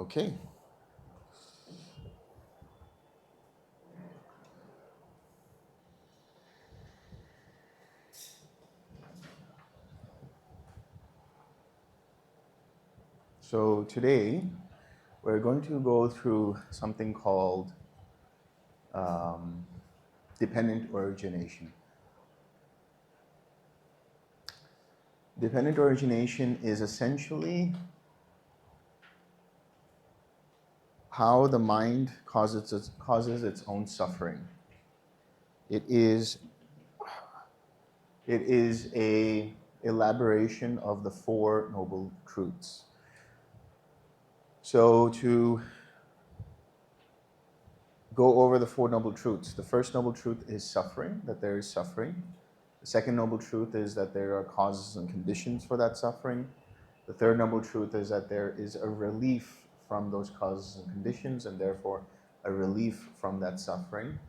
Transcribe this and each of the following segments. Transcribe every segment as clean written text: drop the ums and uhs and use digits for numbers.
Okay. So today we're going to go through something called um, dependent origination. Dependent origination is essentially how the mind causes its own suffering. It is it is a elaboration of the Four Noble Truths. So to go over the Four Noble Truths, the first Noble Truth is suffering, that there is suffering. The second Noble Truth is that there are causes and conditions for that suffering. The third Noble Truth is that there is a relief from those causes and conditions, and therefore a relief from that suffering.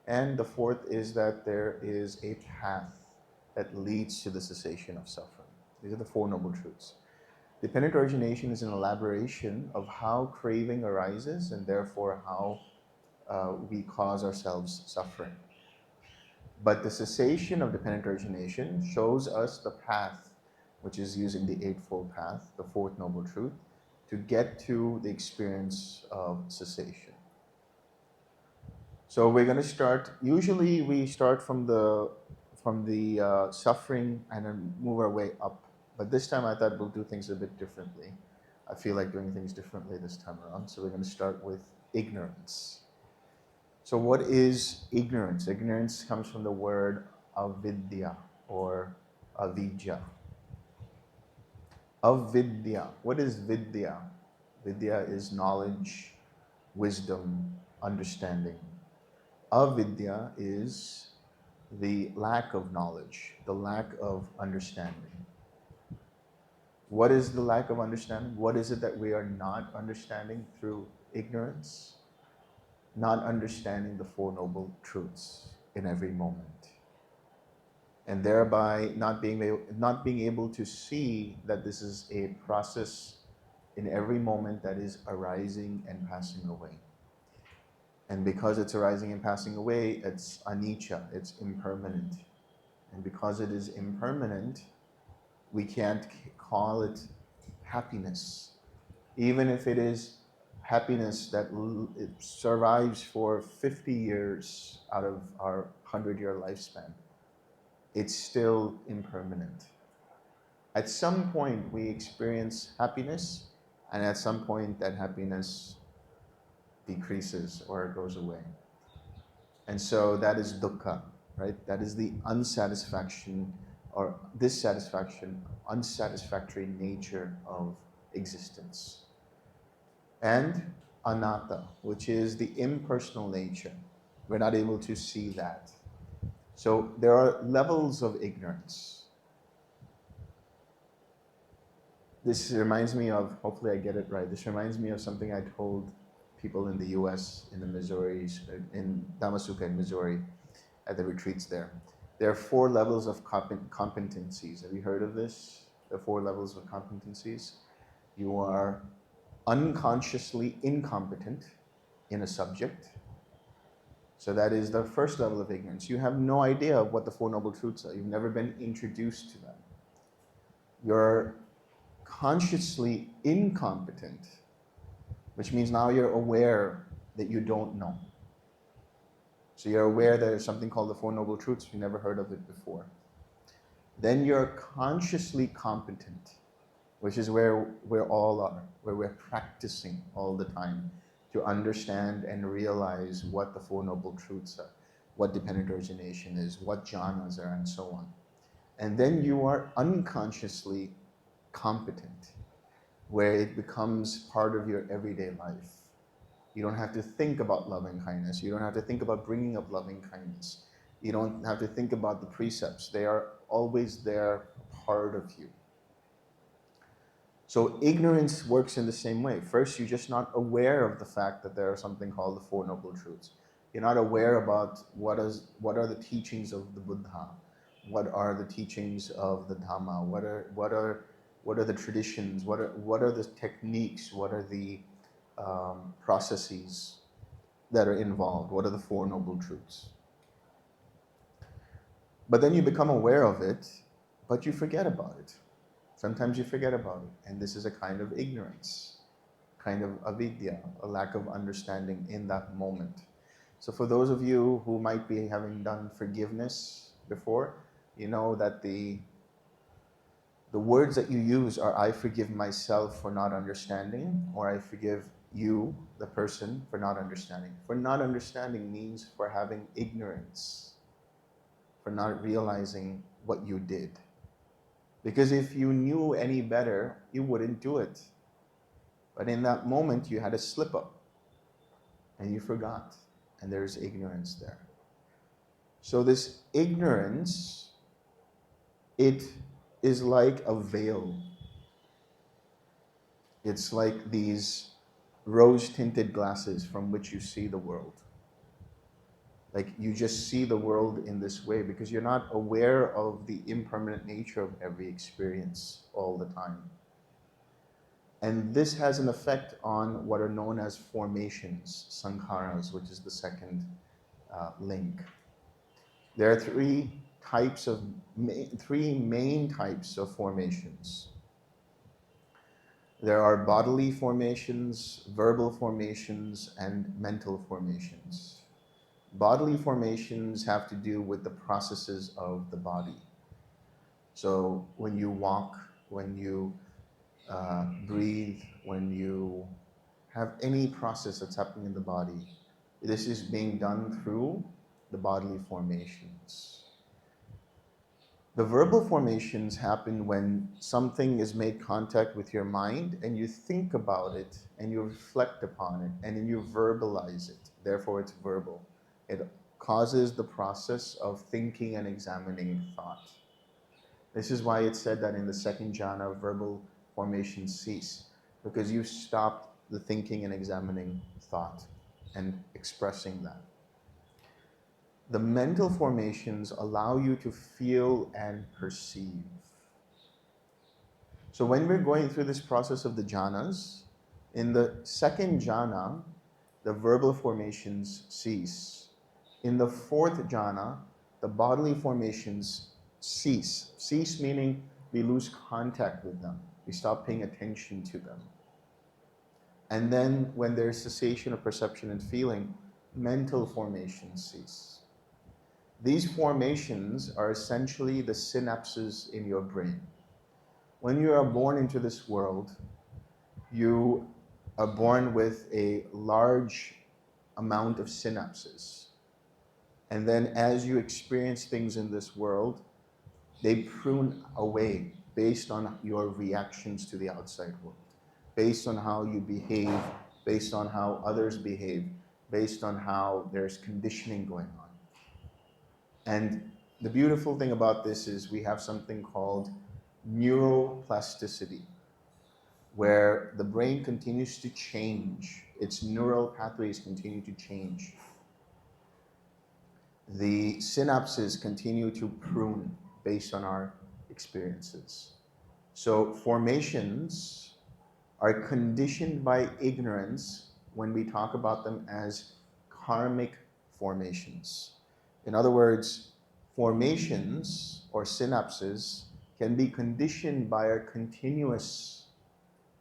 And the fourth is that there is a path that leads to the cessation of suffering. These are the Four Noble Truths. Dependent origination is an elaboration of how craving arises and therefore how we cause ourselves suffering. But the cessation of dependent origination shows us the path, which is using the Eightfold Path, the Fourth Noble Truth, to get to the experience of cessation. So we're going to start. Usually, we start from the suffering and then move our way up. But this time, I thought we'll do things a bit differently. I feel like doing things differently this time around. So we're going to start with ignorance. So what is ignorance? Ignorance comes from the word avidya or avidya. Avidya. What is vidya? Vidya is knowledge, wisdom, understanding. Avidya is the lack of knowledge, the lack of understanding. What is the lack of understanding? What is it that we are not understanding through ignorance? Not understanding the Four Noble Truths in every moment. And thereby not being able to see that this is a process in every moment that is arising and passing away. And because it's arising and passing away, it's anicca, it's impermanent. And because it is impermanent, we can't call it happiness. Even if it is happiness that it survives for 50 years out of our 100-year lifespan, it's still impermanent. At some point, we experience happiness, and at some point, that happiness decreases or goes away. And so that is dukkha, right? That is the unsatisfaction or dissatisfaction, unsatisfactory nature of existence. And anatta, which is the impersonal nature. We're not able to see that. So there are levels of ignorance. This reminds me of, hopefully I get it right, this reminds me of something I told people in the US, in the Missouri, in Damasuka in Missouri, at the retreats there. There are 4 levels of competencies. Have you heard of this? The 4 levels of competencies. You are unconsciously incompetent in a subject. So that is the first level of ignorance. You have no idea of what the Four Noble Truths are. You've never been introduced to them. You're consciously incompetent, which means now you're aware that you don't know. So you're aware that there's something called the Four Noble Truths. You never heard of it before. Then you're consciously competent, which is where we all are, where we're practicing all the time to understand and realize what the Four Noble Truths are, what dependent origination is, what jhanas are, and so on. And then you are unconsciously competent, where it becomes part of your everyday life. You don't have to think about loving kindness. You don't have to think about bringing up loving kindness. You don't have to think about the precepts. They are always there, part of you. So ignorance works in the same way. First, you're just not aware of the fact that there is something called the Four Noble Truths. You're not aware about what are the teachings of the Buddha, what are the teachings of the Dhamma, what are the traditions, what are the techniques, what are the processes that are involved. What are the Four Noble Truths? But then you become aware of it, but you forget about it. Sometimes you forget about it. And this is a kind of ignorance, kind of avidya, a lack of understanding in that moment. So for those of you who might be having done forgiveness before, you know that the words that you use are I forgive myself for not understanding, or I forgive you, the person, for not understanding. For not understanding means for having ignorance, for not realizing what you did. Because if you knew any better, you wouldn't do it. But in that moment, you had a slip up and you forgot, and there's ignorance there. So this ignorance, it is like a veil. It's like these rose-tinted glasses from which you see the world. Like you just see the world in this way because you're not aware of the impermanent nature of every experience all the time. And this has an effect on what are known as formations, sankharas, which is the second link. There are three main types of formations. There are bodily formations, verbal formations, and mental formations. Bodily formations have to do with the processes of the body. So when you walk, when you breathe, when you have any process that's happening in the body, this is being done through the bodily formations. The verbal formations happen when something is made contact with your mind and you think about it and you reflect upon it and then you verbalize it. Therefore, it's verbal. It causes the process of thinking and examining thought. This is why it's said that in the second jhana, verbal formations cease, because you've stopped the thinking and examining thought and expressing that. The mental formations allow you to feel and perceive. So when we're going through this process of the jhanas, in the second jhana, the verbal formations cease. In the fourth jhana, the bodily formations cease. Cease meaning we lose contact with them. We stop paying attention to them. And then when there's cessation of perception and feeling, mental formations cease. These formations are essentially the synapses in your brain. When you are born into this world, you are born with a large amount of synapses. And then as you experience things in this world, they prune away based on your reactions to the outside world, based on how you behave, based on how others behave, based on how there's conditioning going on. And the beautiful thing about this is we have something called neuroplasticity, where the brain continues to change. Its neural pathways continue to change. The synapses continue to prune based on our experiences. So formations are conditioned by ignorance when we talk about them as karmic formations. In other words, formations or synapses can be conditioned by a continuous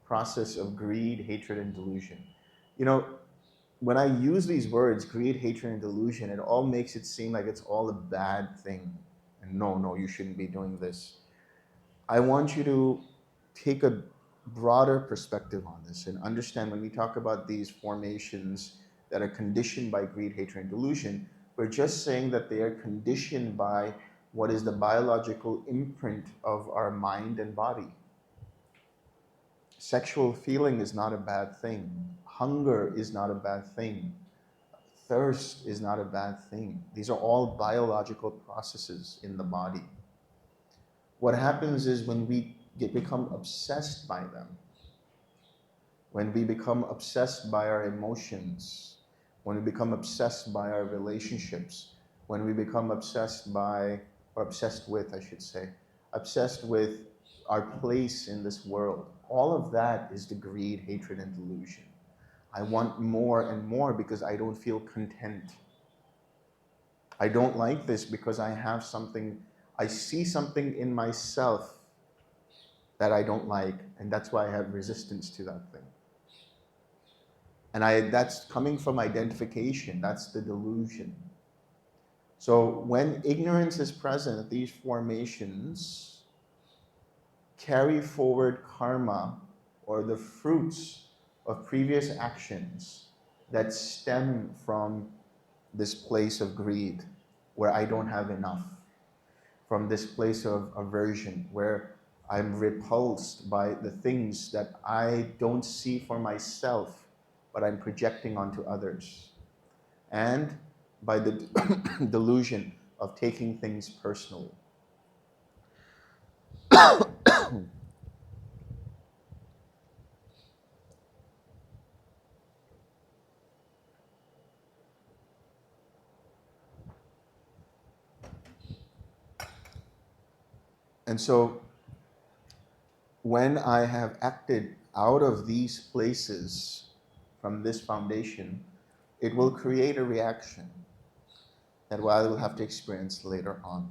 process of greed, hatred, and delusion. You know, when I use these words, greed, hatred, and delusion, it all makes it seem like it's all a bad thing. And no, you shouldn't be doing this. I want you to take a broader perspective on this and understand when we talk about these formations that are conditioned by greed, hatred, and delusion, we're just saying that they are conditioned by what is the biological imprint of our mind and body. Sexual feeling is not a bad thing. Hunger is not a bad thing. Thirst is not a bad thing. These are all biological processes in the body. What happens is when we become obsessed by them, when we become obsessed by our emotions, when we become obsessed by our relationships, when we become obsessed by, or obsessed with, I should say, obsessed with our place in this world, all of that is the greed, hatred, and delusion. I want more and more because I don't feel content. I don't like this because I have something, I see something in myself that I don't like, and that's why I have resistance to that thing. And that's coming from identification, that's the delusion. So when ignorance is present, these formations carry forward karma or the fruits of previous actions that stem from this place of greed, where I don't have enough, from this place of aversion, where I'm repulsed by the things that I don't see for myself, but I'm projecting onto others, and by the delusion of taking things personally. And so when I have acted out of these places from this foundation, it will create a reaction that I will have to experience later on.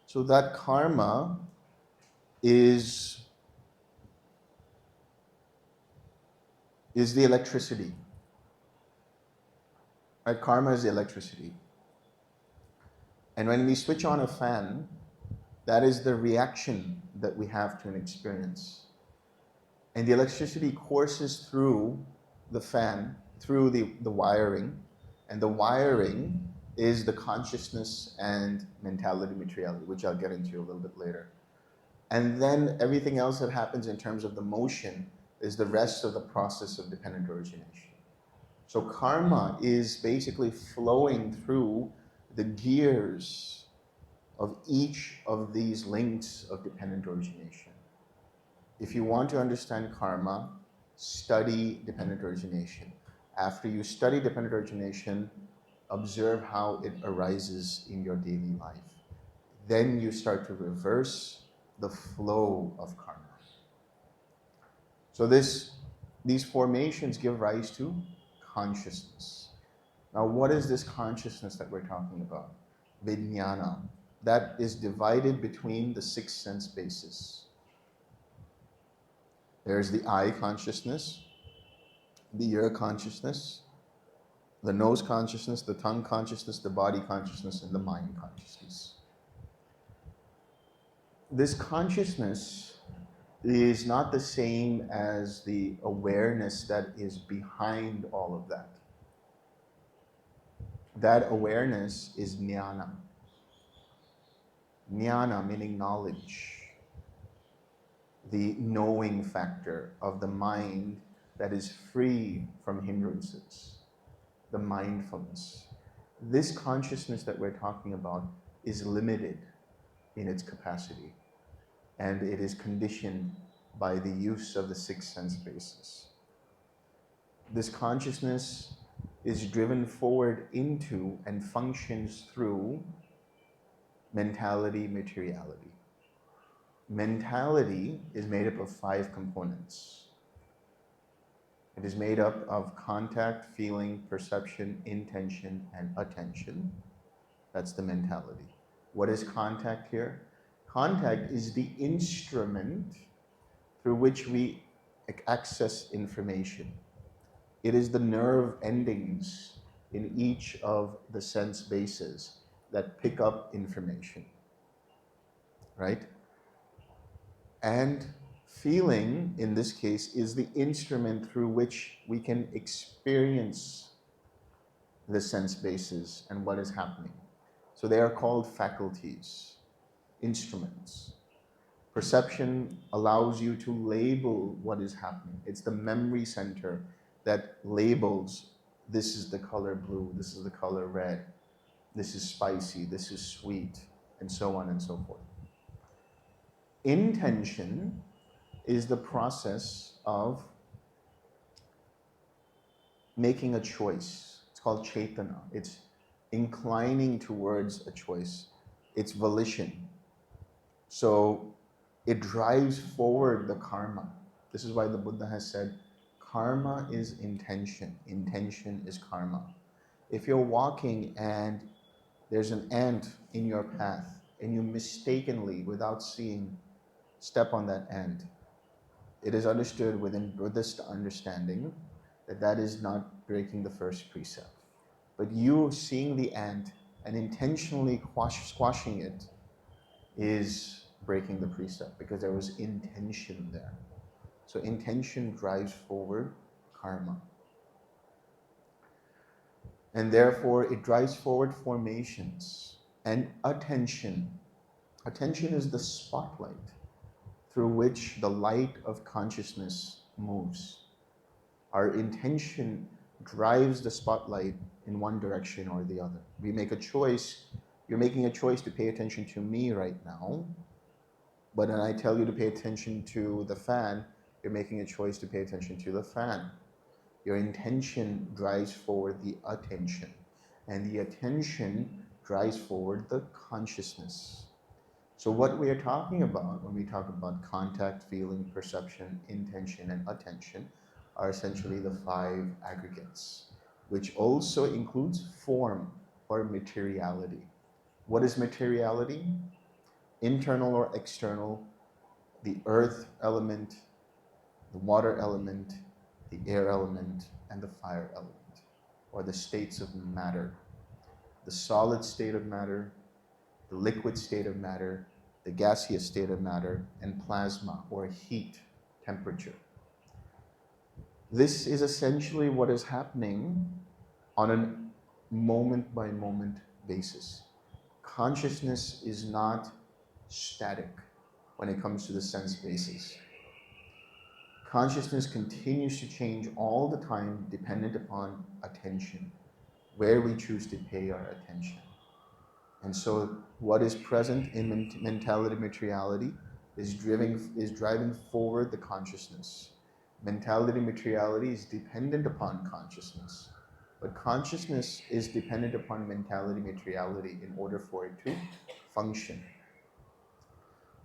So that karma is the electricity. Right? Karma is the electricity. And when we switch on a fan, that is the reaction that we have to an experience. And the electricity courses through the fan, through the wiring, and the wiring is the consciousness and mentality materiality, which I'll get into a little bit later. And then everything else that happens in terms of the motion is the rest of the process of dependent origination. So karma is basically flowing through the gears of each of these links of dependent origination. If you want to understand karma, study dependent origination. After you study dependent origination, observe how it arises in your daily life. Then you start to reverse the flow of karma. So these formations give rise to consciousness. Now, what is this consciousness that we're talking about? Vijnana. That is divided between the 6 sense bases. There's the eye consciousness, the ear consciousness, the nose consciousness, the tongue consciousness, the body consciousness, and the mind consciousness. This consciousness is not the same as the awareness that is behind all of that. That awareness is jnana. Jnana meaning knowledge. The knowing factor of the mind that is free from hindrances. The mindfulness. This consciousness that we're talking about is limited in its capacity, and it is conditioned by the use of the 6 sense bases. This consciousness is driven forward into and functions through mentality, materiality. Mentality is made up of 5 components. It is made up of contact, feeling, perception, intention, and attention. That's the mentality. What is contact here? Contact is the instrument through which we access information. It is the nerve endings in each of the sense bases that pick up information, right? And feeling, in this case, is the instrument through which we can experience the sense bases and what is happening. So they are called faculties, instruments. Perception allows you to label what is happening. It's the memory center that labels, this is the color blue, this is the color red, this is spicy, this is sweet, and so on and so forth. Intention is the process of making a choice. It's called chaitana. It's inclining towards a choice. It's volition. So it drives forward the karma. This is why the Buddha has said, Karma is intention. Intention is karma. If you're walking and there's an ant in your path and you mistakenly, without seeing, step on that ant, it is understood within Buddhist understanding that that is not breaking the first precept. But you seeing the ant and intentionally squashing it is breaking the precept because there was intention there. So intention drives forward karma. And therefore it drives forward formations and attention. Attention is the spotlight through which the light of consciousness moves. Our intention drives the spotlight in one direction or the other. We make a choice. You're making a choice to pay attention to me right now, but when I tell you to pay attention to the fan, you're making a choice to pay attention to the fan. Your intention drives forward the attention, and the attention drives forward the consciousness. So what we are talking about when we talk about contact, feeling, perception, intention, and attention are essentially the 5 aggregates, which also includes form or materiality. What is materiality? Internal or external, the earth element, the water element, the air element, and the fire element, or the states of matter. The solid state of matter, the liquid state of matter, the gaseous state of matter, and plasma, or heat, temperature. This is essentially what is happening on a moment-by-moment basis. Consciousness is not static when it comes to the sense basis. Consciousness continues to change all the time dependent upon attention, where we choose to pay our attention. And so what is present in mentality materiality is driving forward the consciousness. Mentality materiality is dependent upon consciousness, but consciousness is dependent upon mentality materiality in order for it to function.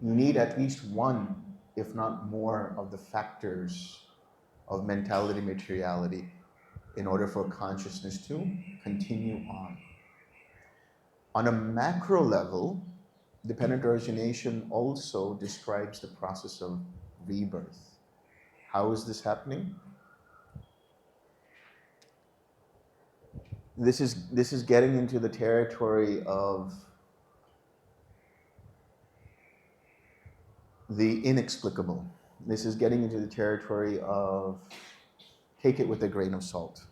You need at least one, if not more, of the factors of mentality materiality in order for consciousness to continue on. On a macro level, dependent origination also describes the process of rebirth. How is this happening? This is getting into the territory of the inexplicable. This is getting into the territory of take it with a grain of salt,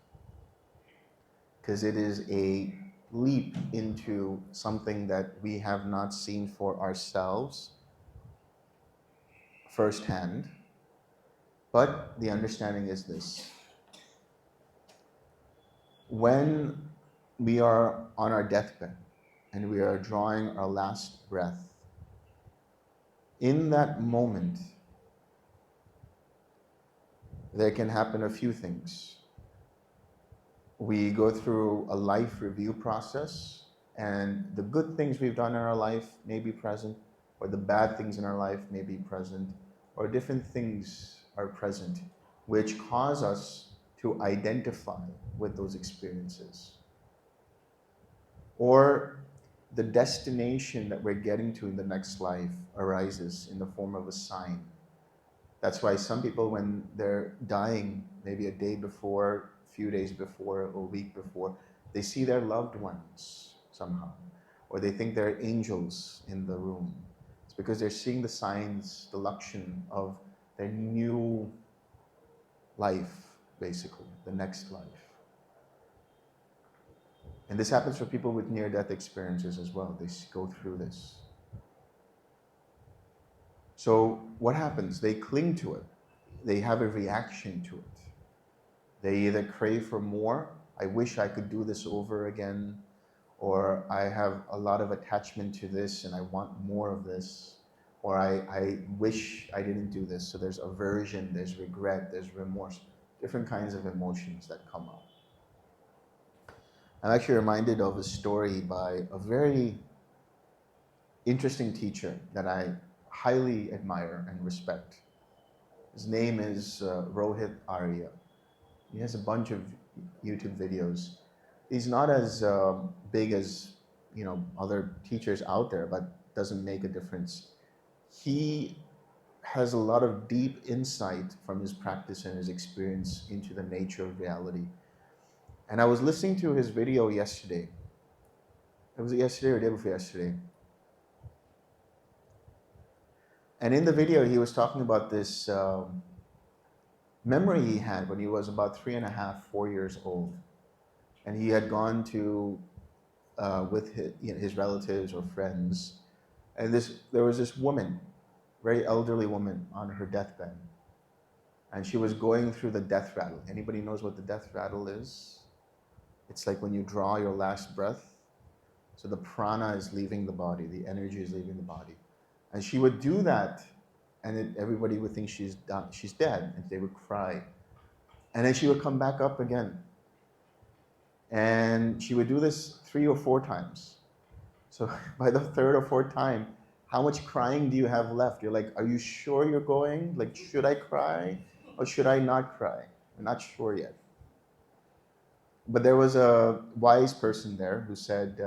because it is a leap into something that we have not seen for ourselves firsthand. But the understanding is this: when we are on our deathbed and we are drawing our last breath, in that moment, there can happen a few things. We go through a life review process, and the good things we've done in our life may be present, or the bad things in our life may be present, or different things are present, which cause us to identify with those experiences. Or the destination that we're getting to in the next life arises in the form of a sign. That's why some people, when they're dying, maybe a day before, a few days before, a week before, they see their loved ones somehow, or they think they're angels in the room. It's because they're seeing the signs, the lakshan of their new life, basically, the next life. And this happens for people with near-death experiences as well. They go through this. So what happens? They cling to it. They have a reaction to it. They either crave for more, I wish I could do this over again, or I have a lot of attachment to this and I want more of this, or I wish I didn't do this. So there's aversion, there's regret, there's remorse, different kinds of emotions that come up. I'm actually reminded of a story by a very interesting teacher that I highly admire and respect. His name is Rohit Arya. He has a bunch of YouTube videos. He's not as big as other teachers out there, but doesn't make a difference. He has a lot of deep insight from his practice and his experience into the nature of reality. And I was listening to his video yesterday. It was yesterday or day before yesterday. And in the video, he was talking about this memory he had when he was about 3.5, 4 years old. And he had gone to, with his relatives or friends. And there was this woman, very elderly woman, on her deathbed. And she was going through the death rattle. Anybody knows what the death rattle is? It's like when you draw your last breath. So the prana is leaving the body, the energy is leaving the body. And she would do that, and everybody would think she's done, she's dead, and they would cry. And then she would come back up again. And she would do this 3 or 4 times. So by the 3rd or 4th time, how much crying do you have left? You're like, are you sure you're going? Like, should I cry or should I not cry? I'm not sure yet. But there was a wise person there who said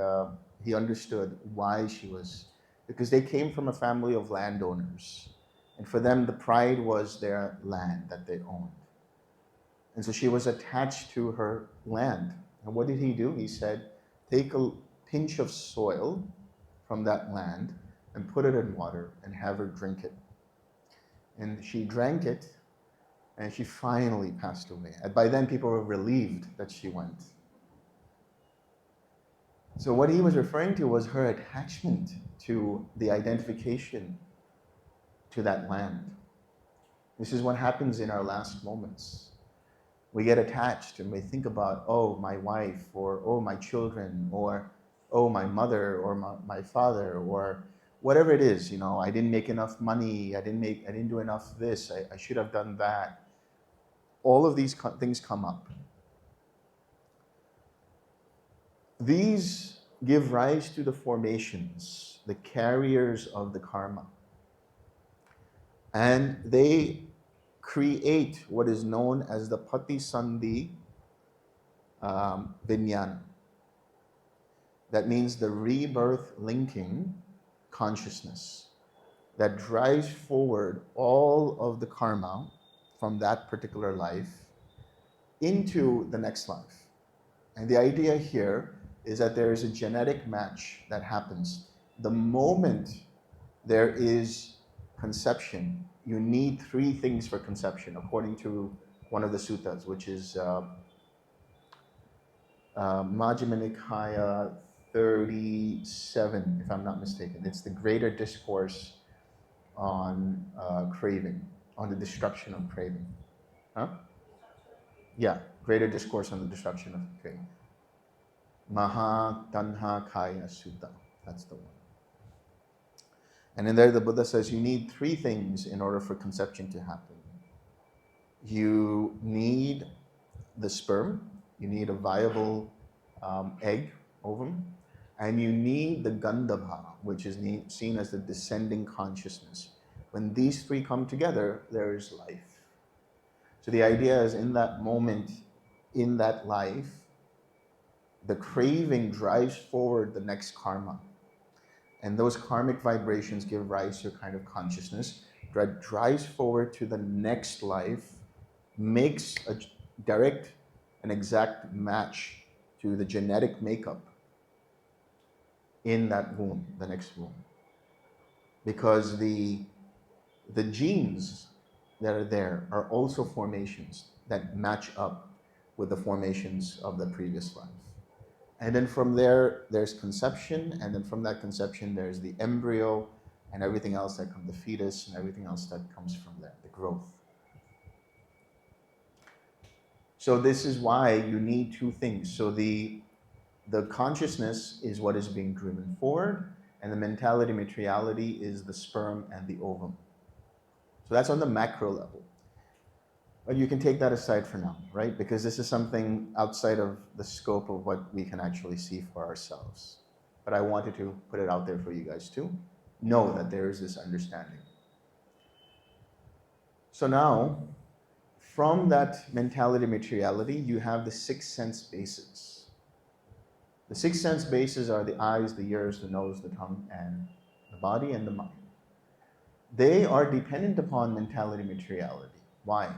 he understood why she was, because they came from a family of landowners. And for them, the pride was their land that they owned. And so she was attached to her land. And what did he do? He said, take a pinch of soil from that land and put it in water and have her drink it. And she drank it, and she finally passed away. And by then, people were relieved that she went. So what he was referring to was her attachment to the identification to that land. This is what happens in our last moments. We get attached and we think about, oh, my wife, or oh, my children, or oh, my mother, or my father, or whatever it is. I didn't make enough money. I didn't do enough this. I should have done that. All of these things come up. These give rise to the formations, the carriers of the karma. And they create what is known as the Patisandhi Vinyan. That means the rebirth linking consciousness that drives forward all of the karma from that particular life into the next life. And the idea here is that there is a genetic match that happens. The moment there is conception, you need 3 things for conception, according to one of the suttas, which is Majjhima Nikaya 37, if I'm not mistaken. It's the greater discourse on craving, on the destruction of craving. Huh? Yeah, greater discourse on the destruction of craving. Maha Tanha Kaya Sutta. That's the one. And in there, the Buddha says you need 3 things in order for conception to happen. You need the sperm, you need a viable egg, ovum, and you need the Gandhabha, which is seen as the descending consciousness. When these 3 come together, there is life. So the idea is in that moment, in that life, the craving drives forward the next karma. And those karmic vibrations give rise to a kind of consciousness that drives forward to the next life, makes a direct and exact match to the genetic makeup in that womb, the next womb. Because the genes that are there are also formations that match up with the formations of the previous life. And then from there, there's conception, and then from that conception, there's the embryo, and everything else that comes, the fetus, and everything else that comes from there, the growth. So this is why you need 2 things. So the consciousness is what is being driven forward, and the mentality, materiality is the sperm and the ovum. So that's on the macro level. But you can take that aside for now, right? Because this is something outside of the scope of what we can actually see for ourselves. But I wanted to put it out there for you guys too. Know that there is this understanding. So now, From that mentality materiality, you have the six sense bases. The six sense bases are the eyes, the ears, the nose, the tongue, and the body and the mind. They are dependent upon mentality materiality. Why?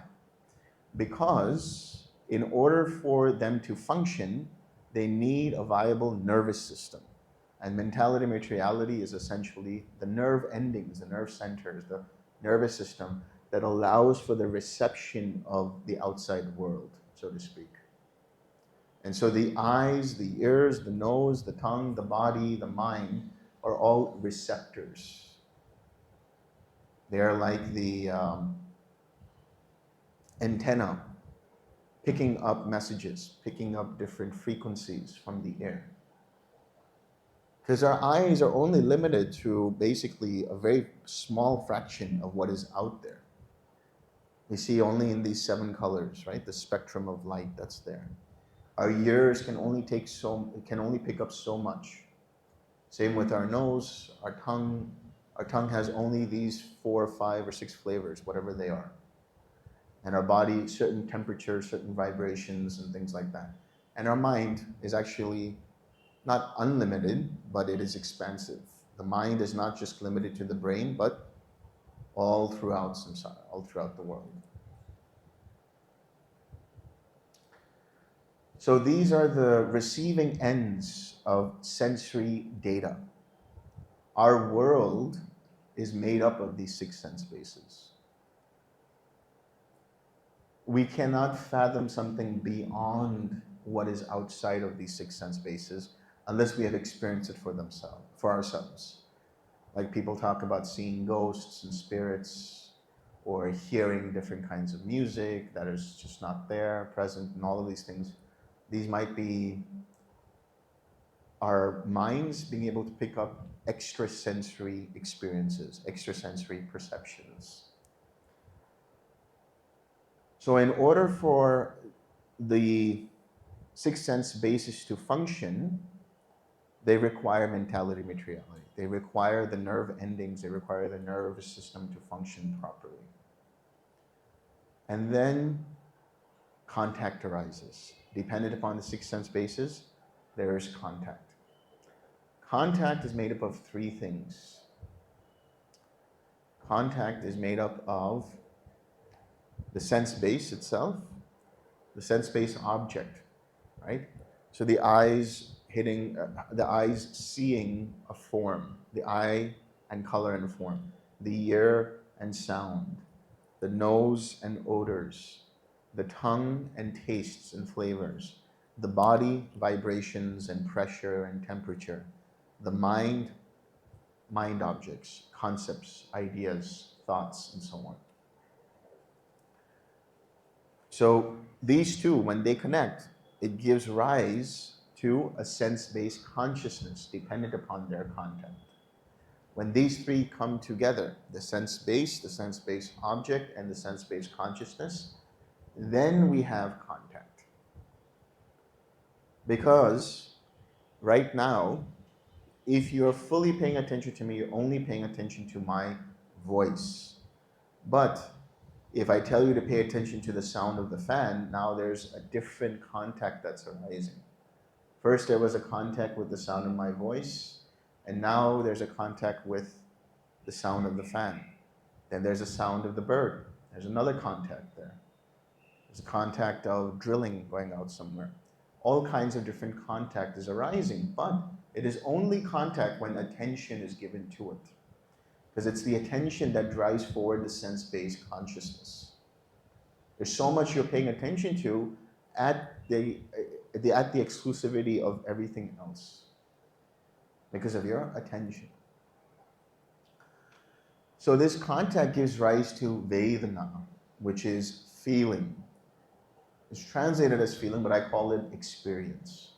Because in order for them to function, they need a viable nervous system. And mentality materiality is essentially the nerve endings, the nerve centers, the nervous system that allows for the reception of the outside world, so to speak. And so the eyes, the ears, the nose, the tongue, the body, the mind are all receptors. They are like the antenna picking up messages, picking up different frequencies from the air. Because our eyes are only limited to basically a very small fraction of what is out there. We see only in these 7 colors, right? The spectrum of light that's there. Our ears can only pick up so much. Same with our nose, our tongue. Our tongue has only these 4, 5, or 6 flavors, whatever they are. And our body, certain temperatures, certain vibrations, and things like that. And our mind is actually not unlimited, but it is expansive. The mind is not just limited to the brain, but all throughout samsara, all throughout the world. So these are the receiving ends of sensory data. Our world is made up of these 6 sense bases. We cannot fathom something beyond what is outside of these 6 sense bases unless we have experienced it for ourselves. Like people talk about seeing ghosts and spirits, or hearing different kinds of music that is just not there, present, and all of these things. These might be our minds being able to pick up extrasensory experiences, extrasensory perceptions. So in order for the 6 sense bases to function, they require mentality materiality. They require the nerve endings, they require the nervous system to function properly. And then contact arises. Dependent upon the 6 sense bases, there is contact. Contact is made up of 3 things. Contact is made up of the sense base itself, the sense base object, right? So the eyes seeing a form, the eye and color and form, the ear and sound, the nose and odors, the tongue and tastes and flavors, the body, vibrations and pressure and temperature, the mind objects, concepts, ideas, thoughts, and so on. So these 2, when they connect, it gives rise to a sense-based consciousness dependent upon their content. When these 3 come together, the sense-based object, and the sense-based consciousness, then we have contact. Because right now, if you're fully paying attention to me, you're only paying attention to my voice. But if I tell you to pay attention to the sound of the fan, now there's a different contact that's arising. First, there was a contact with the sound of my voice, and now there's a contact with the sound of the fan. Then there's a sound of the bird. There's another contact there. There's a contact of drilling going out somewhere. All kinds of different contact is arising, but it is only contact when attention is given to it. Because it's the attention that drives forward the sense-based consciousness. There's so much you're paying attention to at the exclusivity of everything else because of your attention. So this contact gives rise to Vedana, which is feeling. It's translated as feeling, but I call it experience.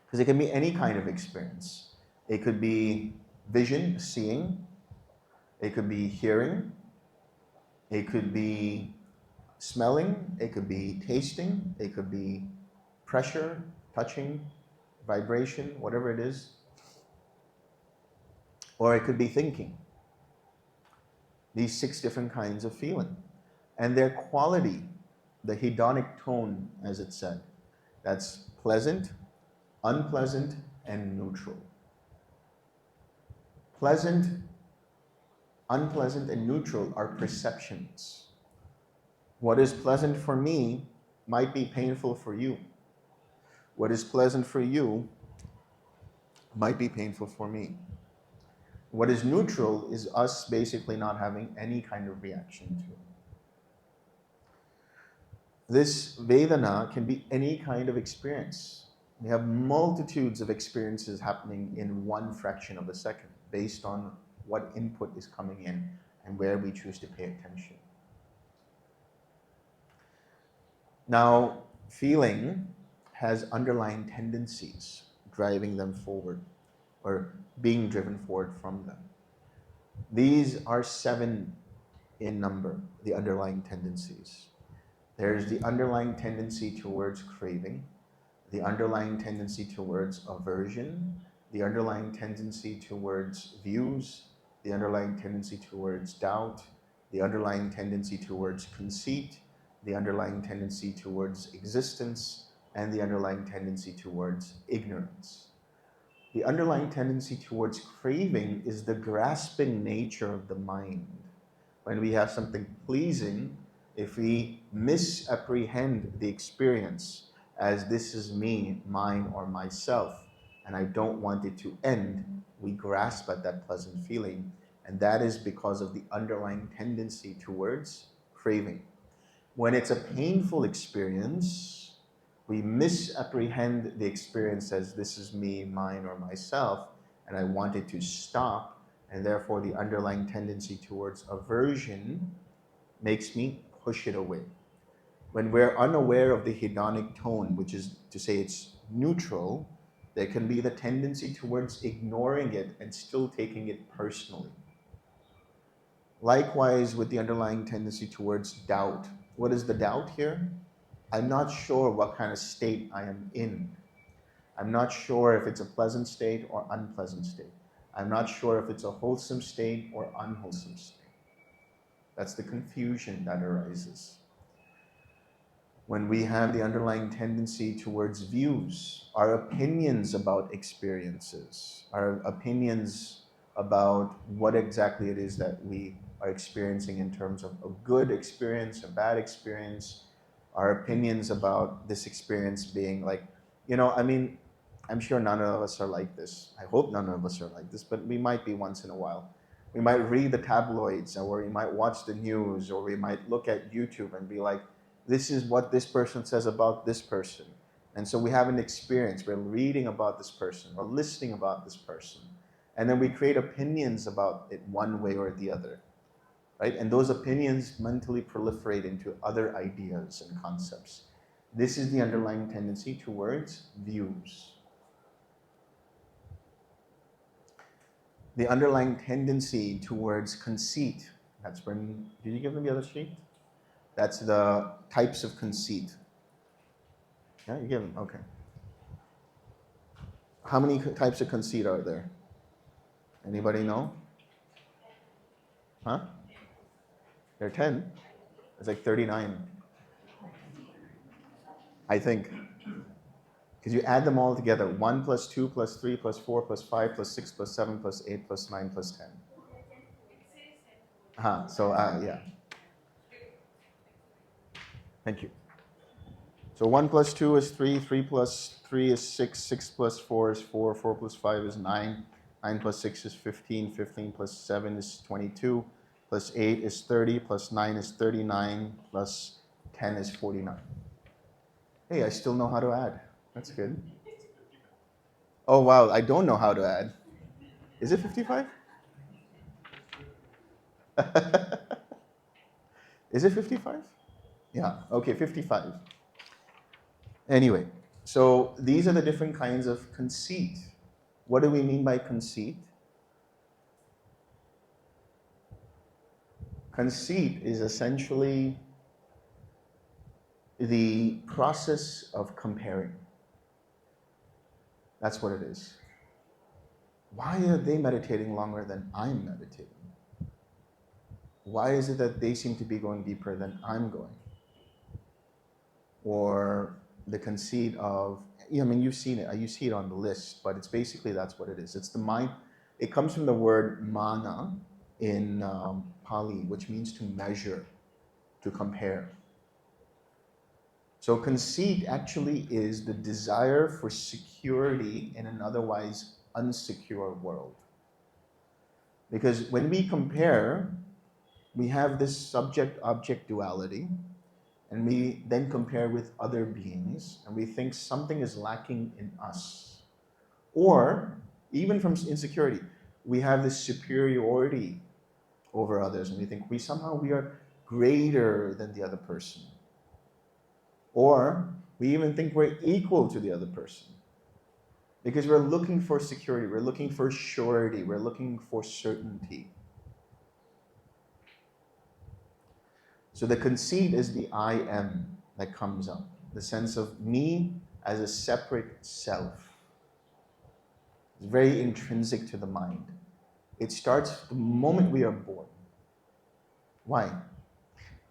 Because it can be any kind of experience. It could be vision, seeing. It could be hearing. It could be smelling. It could be tasting. It could be pressure, touching, vibration, whatever it is. Or it could be thinking. These 6 different kinds of feeling. and their quality, the hedonic tone, as it said, that's pleasant, unpleasant, and neutral. Pleasant, unpleasant, and neutral are perceptions. What is pleasant for me might be painful for you. What is pleasant for you might be painful for me. What is neutral is us basically not having any kind of reaction to it. This Vedana can be any kind of experience. We have multitudes of experiences happening in one fraction of a second based on what input is coming in and where we choose to pay attention. Now, feeling has underlying tendencies driving them forward or being driven forward from them. These are 7 in number, the underlying tendencies. There's the underlying tendency towards craving, the underlying tendency towards aversion, the underlying tendency towards views, the underlying tendency towards doubt, the underlying tendency towards conceit, the underlying tendency towards existence, and the underlying tendency towards ignorance. The underlying tendency towards craving is the grasping nature of the mind. When we have something pleasing, if we misapprehend the experience as this is me, mine, or myself, and I don't want it to end, we grasp at that pleasant feeling, and that is because of the underlying tendency towards craving. When it's a painful experience, we misapprehend the experience as this is me, mine, or myself, and I want it to stop, and therefore the underlying tendency towards aversion makes me push it away. When we're unaware of the hedonic tone, which is to say it's neutral, there can be the tendency towards ignoring it and still taking it personally. Likewise with the underlying tendency towards doubt. What is the doubt here? I'm not sure what kind of state I am in. I'm not sure if it's a pleasant state or unpleasant state. I'm not sure if it's a wholesome state or unwholesome state. That's the confusion that arises. When we have the underlying tendency towards views, our opinions about experiences, our opinions about what exactly it is that we are experiencing in terms of a good experience, a bad experience, our opinions about this experience being like, I'm sure none of us are like this. I hope none of us are like this, but we might be once in a while. We might read the tabloids, or we might watch the news, or we might look at YouTube and be like, this is what this person says about this person. And so we have an experience. We're reading about this person or listening about this person. And then we create opinions about it one way or the other, right? And those opinions mentally proliferate into other ideas and concepts. This is the underlying tendency towards views. The underlying tendency towards conceit. That's when, did you give them the other sheet? That's the types of conceit. Yeah, you give them, okay. How many types of conceit are there? Anybody know? Huh? There are 10. It's like 39. I think. Because you add them all together. 1 plus 2 plus 3 plus 4 plus 5 plus 6 plus 7 plus 8 plus 9 plus 10. Yeah. Thank you. So 1 plus 2 is 3, 3 plus 3 is 6, 6 plus 4 is 4, 4 plus 5 is 9, 9 plus 6 is 15, 15 plus 7 is 22, plus 8 is 30, plus 9 is 39, plus 10 is 49. Hey, I still know how to add. That's good. Oh, wow, I don't know how to add. Is it 55? Is it 55? Yeah, okay, 55. Anyway, so these are the different kinds of conceit. What do we mean by conceit? Conceit is essentially the process of comparing. That's what it is. Why are they meditating longer than I'm meditating? why is it that they seem to be going deeper than I'm going? Or the conceit of, I mean, you've seen it, you see it on the list, but it's basically that's what it is. It's the mind. It comes from the word mana in Pali, which means to measure, to compare. So conceit actually is the desire for security in an otherwise unsecure world. Because when we compare, we have this subject-object duality, and we then compare with other beings, and we think something is lacking in us. Or, even from insecurity, we have this superiority over others, and we think we are greater than the other person. Or, we even think we're equal to the other person. Because we're looking for security, we're looking for surety, we're looking for certainty. So the conceit is the I am that comes up, the sense of me as a separate self. It's very intrinsic to the mind. It starts the moment we are born. Why?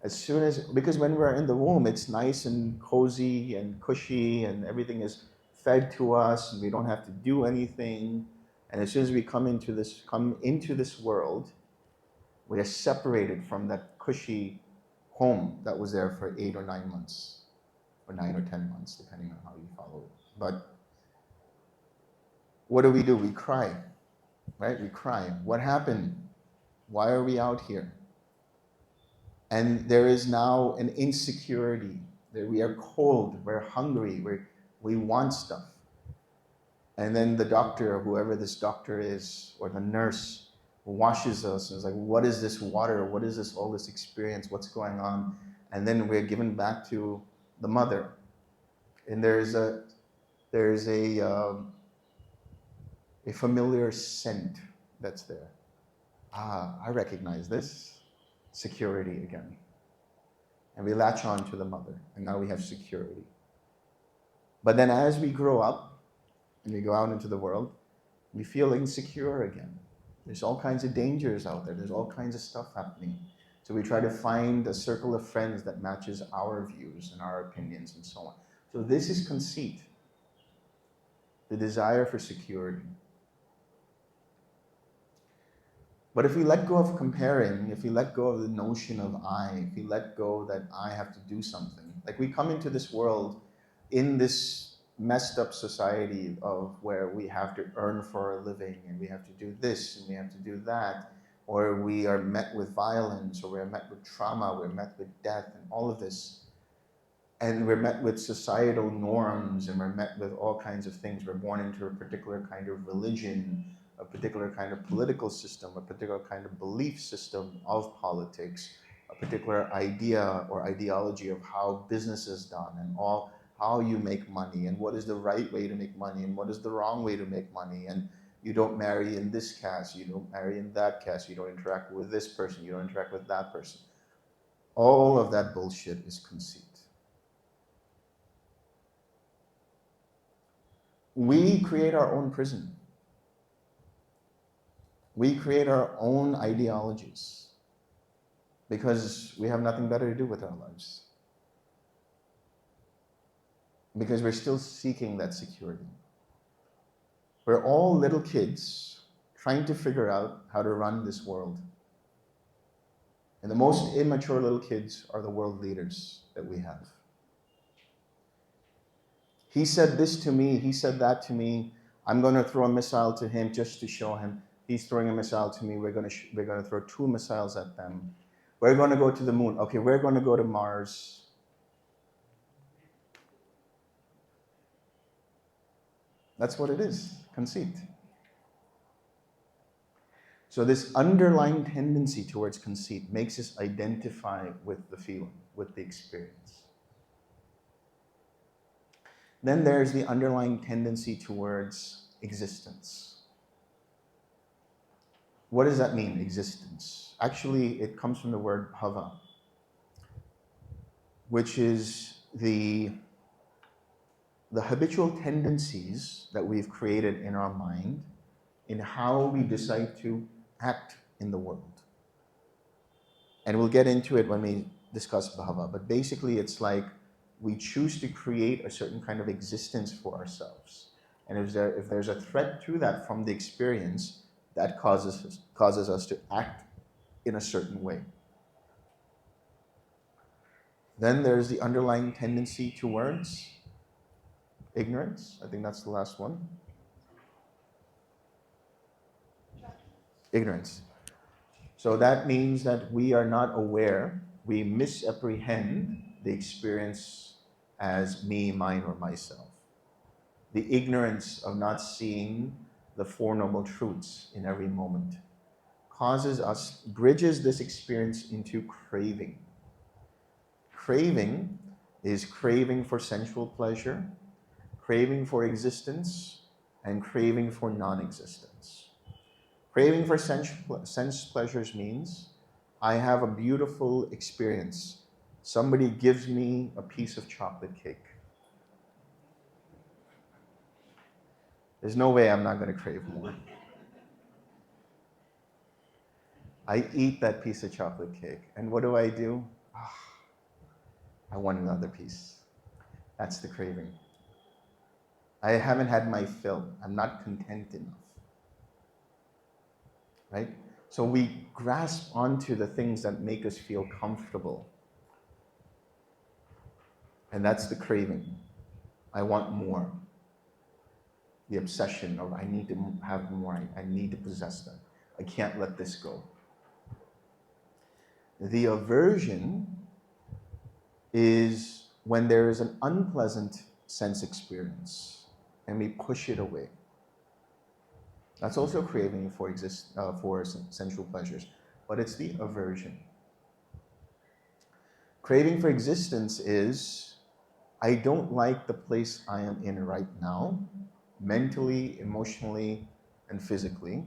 Because when we're in the womb, it's nice and cozy and cushy and everything is fed to us and we don't have to do anything. And as soon as we come into this world, we are separated from that cushy home that was there for 8 or 9 months, or 9 or 10 months, depending on how you follow it. But what do? We cry, right? We cry. What happened? Why are we out here? And there is now an insecurity that we are cold, we're hungry, we want stuff. And then the doctor, or whoever this doctor is, or the nurse, washes us and is like, what is this water? What is this, all this experience? What's going on? And then we're given back to the mother. And there's a familiar scent that's there. I recognize this. Security again. And we latch on to the mother, and now we have security. But then as we grow up and we go out into the world, we feel insecure again. There's all kinds of dangers out there. There's all kinds of stuff happening. So we try to find a circle of friends that matches our views and our opinions and so on. So this is conceit, the desire for security. But if we let go of comparing, if we let go of the notion of I, if we let go that I have to do something, like we come into this world in this messed up society of where we have to earn for a living and we have to do this and we have to do that, or we are met with violence, or we're met with trauma, we're met with death and all of this. And we're met with societal norms and we're met with all kinds of things. We're born into a particular kind of religion, a particular kind of political system, a particular kind of belief system of politics, a particular idea or ideology of how business is done and how you make money and what is the right way to make money and what is the wrong way to make money. And you don't marry in this caste, you don't marry in that caste, you don't interact with this person, you don't interact with that person. All of that bullshit is conceit. We create our own prison. We create our own ideologies because we have nothing better to do with our lives. Because we're still seeking that security. We're all little kids trying to figure out how to run this world. And the most immature little kids are the world leaders that we have. He said this to me, he said that to me. I'm going to throw a missile to him just to show him. He's throwing a missile to me. We're going to throw 2 missiles at them. We're going to go to the moon. Okay, we're going to go to Mars. That's what it is, conceit. So this underlying tendency towards conceit makes us identify with the feeling, with the experience. Then there's the underlying tendency towards existence. What does that mean, existence? Actually, it comes from the word bhava, which is the habitual tendencies that we've created in our mind in how we decide to act in the world. And we'll get into it when we discuss bhava, but basically it's like we choose to create a certain kind of existence for ourselves. And if there's a threat to that from the experience, that causes us to act in a certain way. Then there's the underlying tendency towards ignorance. I think that's the last one. Ignorance. So that means that we are not aware, we misapprehend the experience as me, mine, or myself. The ignorance of not seeing the Four Noble Truths in every moment bridges this experience into craving. Craving is craving for sensual pleasure, craving for existence, and craving for non-existence. Craving for sense pleasures means I have a beautiful experience. Somebody gives me a piece of chocolate cake. There's no way I'm not going to crave more. I eat that piece of chocolate cake, and what do? I want another piece. That's the craving. I haven't had my fill. I'm not content enough. Right? So we grasp onto the things that make us feel comfortable. And that's the craving. I want more. The obsession of I need to have more. I need to possess that. I can't let this go. The aversion is when there is an unpleasant sense experience and we push it away. That's also craving for sensual pleasures, but it's the aversion. Craving for existence is, I don't like the place I am in right now, mentally, emotionally, and physically.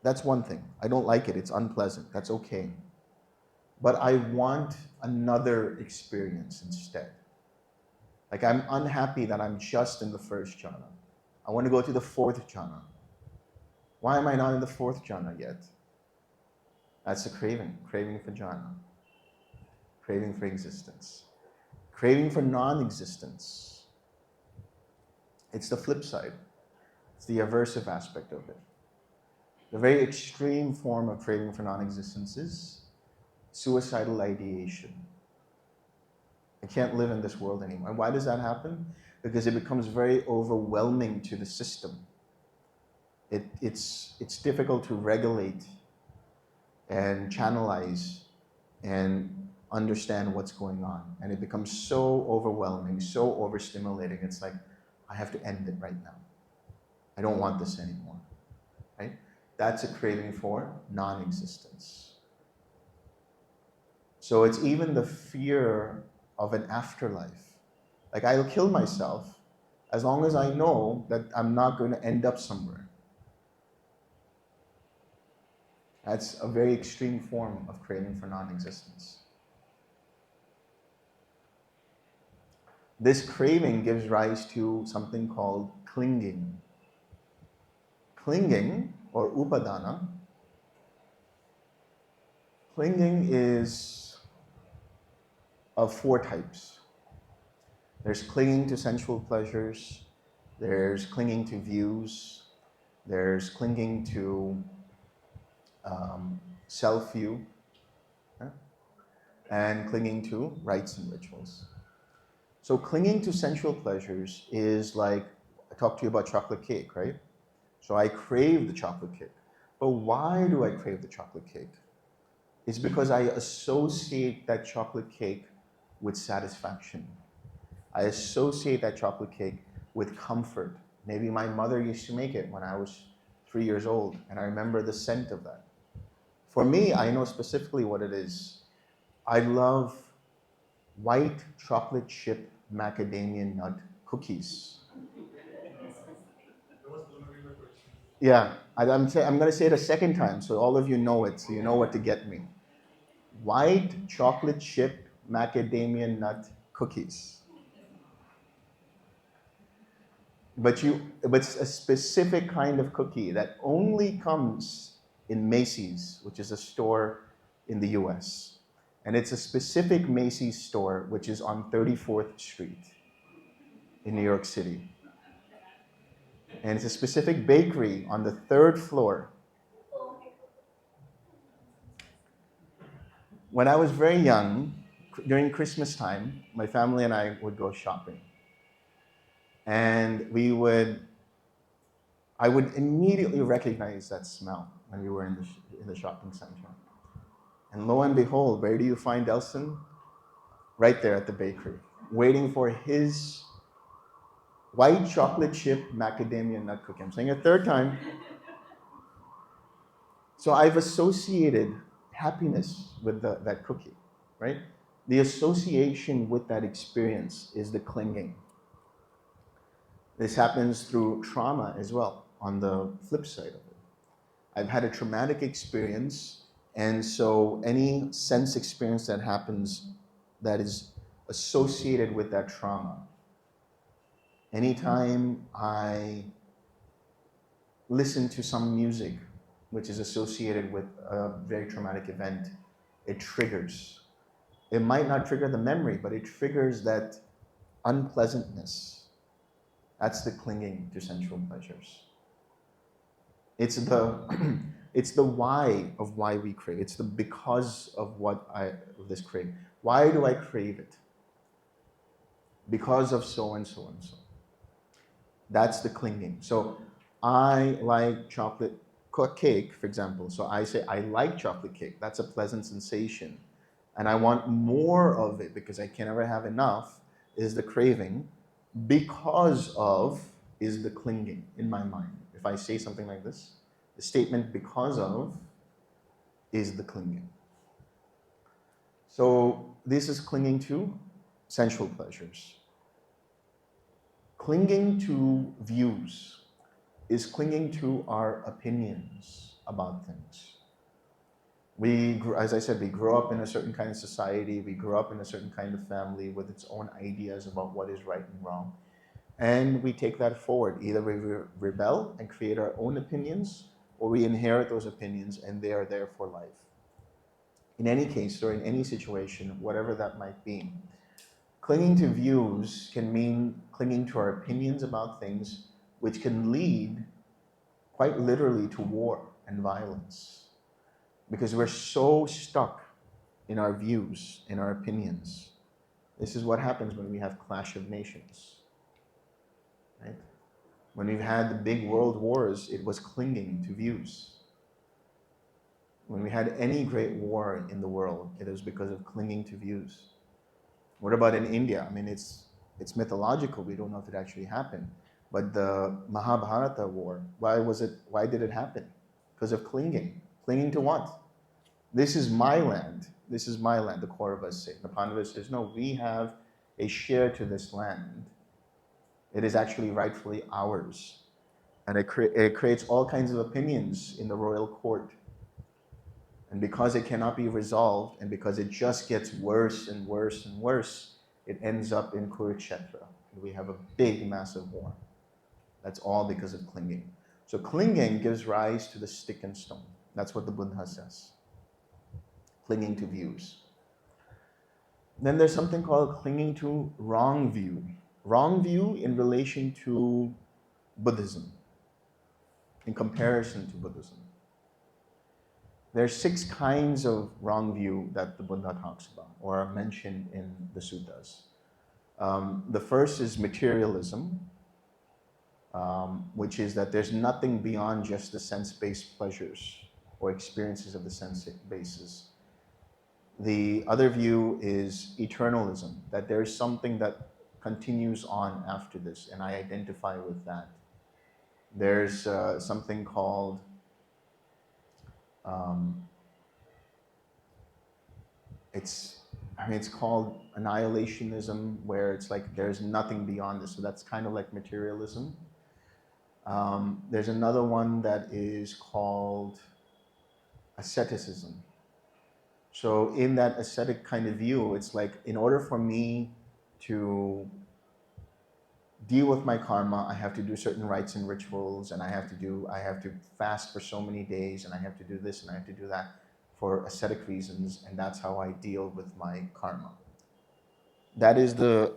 That's one thing. I don't like it. It's unpleasant. That's okay. But I want another experience instead. Like I'm unhappy that I'm just in the first jhana. I want to go to the fourth jhana. Why am I not in the fourth jhana yet? That's a craving for jhana, craving for existence, craving for non-existence. It's the flip side. It's the aversive aspect of it. The very extreme form of craving for non-existence is suicidal ideation. I can't live in this world anymore. And why does that happen? Because it becomes very overwhelming to the system. It's difficult to regulate and channelize and understand what's going on. And it becomes so overwhelming, so overstimulating. It's like, I have to end it right now. I don't want this anymore, right? That's a craving for non-existence. So it's even the fear of an afterlife. Like I'll kill myself as long as I know that I'm not going to end up somewhere. That's a very extreme form of craving for non-existence. This craving gives rise to something called clinging. Clinging, or upadana, clinging is of four types. There's clinging to sensual pleasures, there's clinging to views, there's clinging to self-view, and clinging to rites and rituals. So clinging to sensual pleasures is like, I talked to you about chocolate cake, right? So I crave the chocolate cake. But why do I crave the chocolate cake? It's because I associate that chocolate cake with satisfaction. I associate that chocolate cake with comfort. Maybe my mother used to make it when I was 3 years old, and I remember the scent of that. For me, I know specifically what it is. I love white chocolate chip macadamia nut cookies. Yeah, I'm going to say it a second time so all of you know it, so you know what to get me. White chocolate chip macadamia nut cookies. But it's a specific kind of cookie that only comes in Macy's, which is a store in the US. And it's a specific Macy's store, which is on 34th Street in New York City. And it's a specific bakery on the third floor. When I was very young, during Christmas time, my family and I would go shopping. And I would immediately recognize that smell when we were in the shopping center. And lo and behold, where do you find Elson? Right there at the bakery, waiting for his white chocolate chip macadamia nut cookie. I'm saying a third time. So I've associated happiness with that cookie, right? The association with that experience is the clinging. This happens through trauma as well, on the flip side of it. I've had a traumatic experience, and so any sense experience that happens that is associated with that trauma, anytime I listen to some music which is associated with a very traumatic event, it triggers. It might not trigger the memory, but it triggers that unpleasantness. That's the clinging to sensual pleasures. It's the it's the why of why we crave. It's the because of this crave. Why do I crave it? Because of so and so and so. That's the clinging. So I like chocolate cake, for example. So I say I like chocolate cake. That's a pleasant sensation. And I want more of it because I can never have enough, is the craving. Because of is the clinging in my mind. If I say something like this, the statement because of is the clinging. So this is clinging to sensual pleasures. Clinging to views is clinging to our opinions about things. As I said, we grow up in a certain kind of society, we grow up in a certain kind of family with its own ideas about what is right and wrong. And we take that forward. Either we rebel and create our own opinions, or we inherit those opinions and they are there for life. In any case, or in any situation, whatever that might be, clinging to views can mean clinging to our opinions about things, which can lead quite literally to war and violence. Because we're so stuck in our views, in our opinions. This is what happens when we have clash of nations. Right? When we've had the big world wars, it was clinging to views. When we had any great war in the world, it was because of clinging to views. What about in India? I mean, it's mythological. We don't know if it actually happened. But the Mahabharata war, why did it happen? Because of clinging. Clinging to what? This is my land. This is my land, the Kauravas say. The Pandavas says, no, we have a share to this land. It is actually rightfully ours. And it creates all kinds of opinions in the royal court. And because it cannot be resolved, and because it just gets worse and worse and worse, it ends up in Kurukshetra. We have a big, massive war. That's all because of clinging. So clinging gives rise to the stick and stone. That's what the Buddha says. Clinging to views. Then there's something called clinging to wrong view. Wrong view in relation to Buddhism, in comparison to Buddhism. There are 6 kinds of wrong view that the Buddha talks about, or are mentioned in the suttas. The first is materialism, which is that there's nothing beyond just the sense-based pleasures or experiences of the sense bases. The other view is eternalism, that there's something that continues on after this, and I identify with that. There's something called it's called annihilationism, where it's like there's nothing beyond this. So that's kind of like materialism. There's another one that is called asceticism. So in that ascetic kind of view, it's like in order for me to deal with my karma, I have to do certain rites and rituals, and I have to fast for so many days, and I have to do this and I have to do that. for ascetic reasons, and that's how I deal with my karma. That is the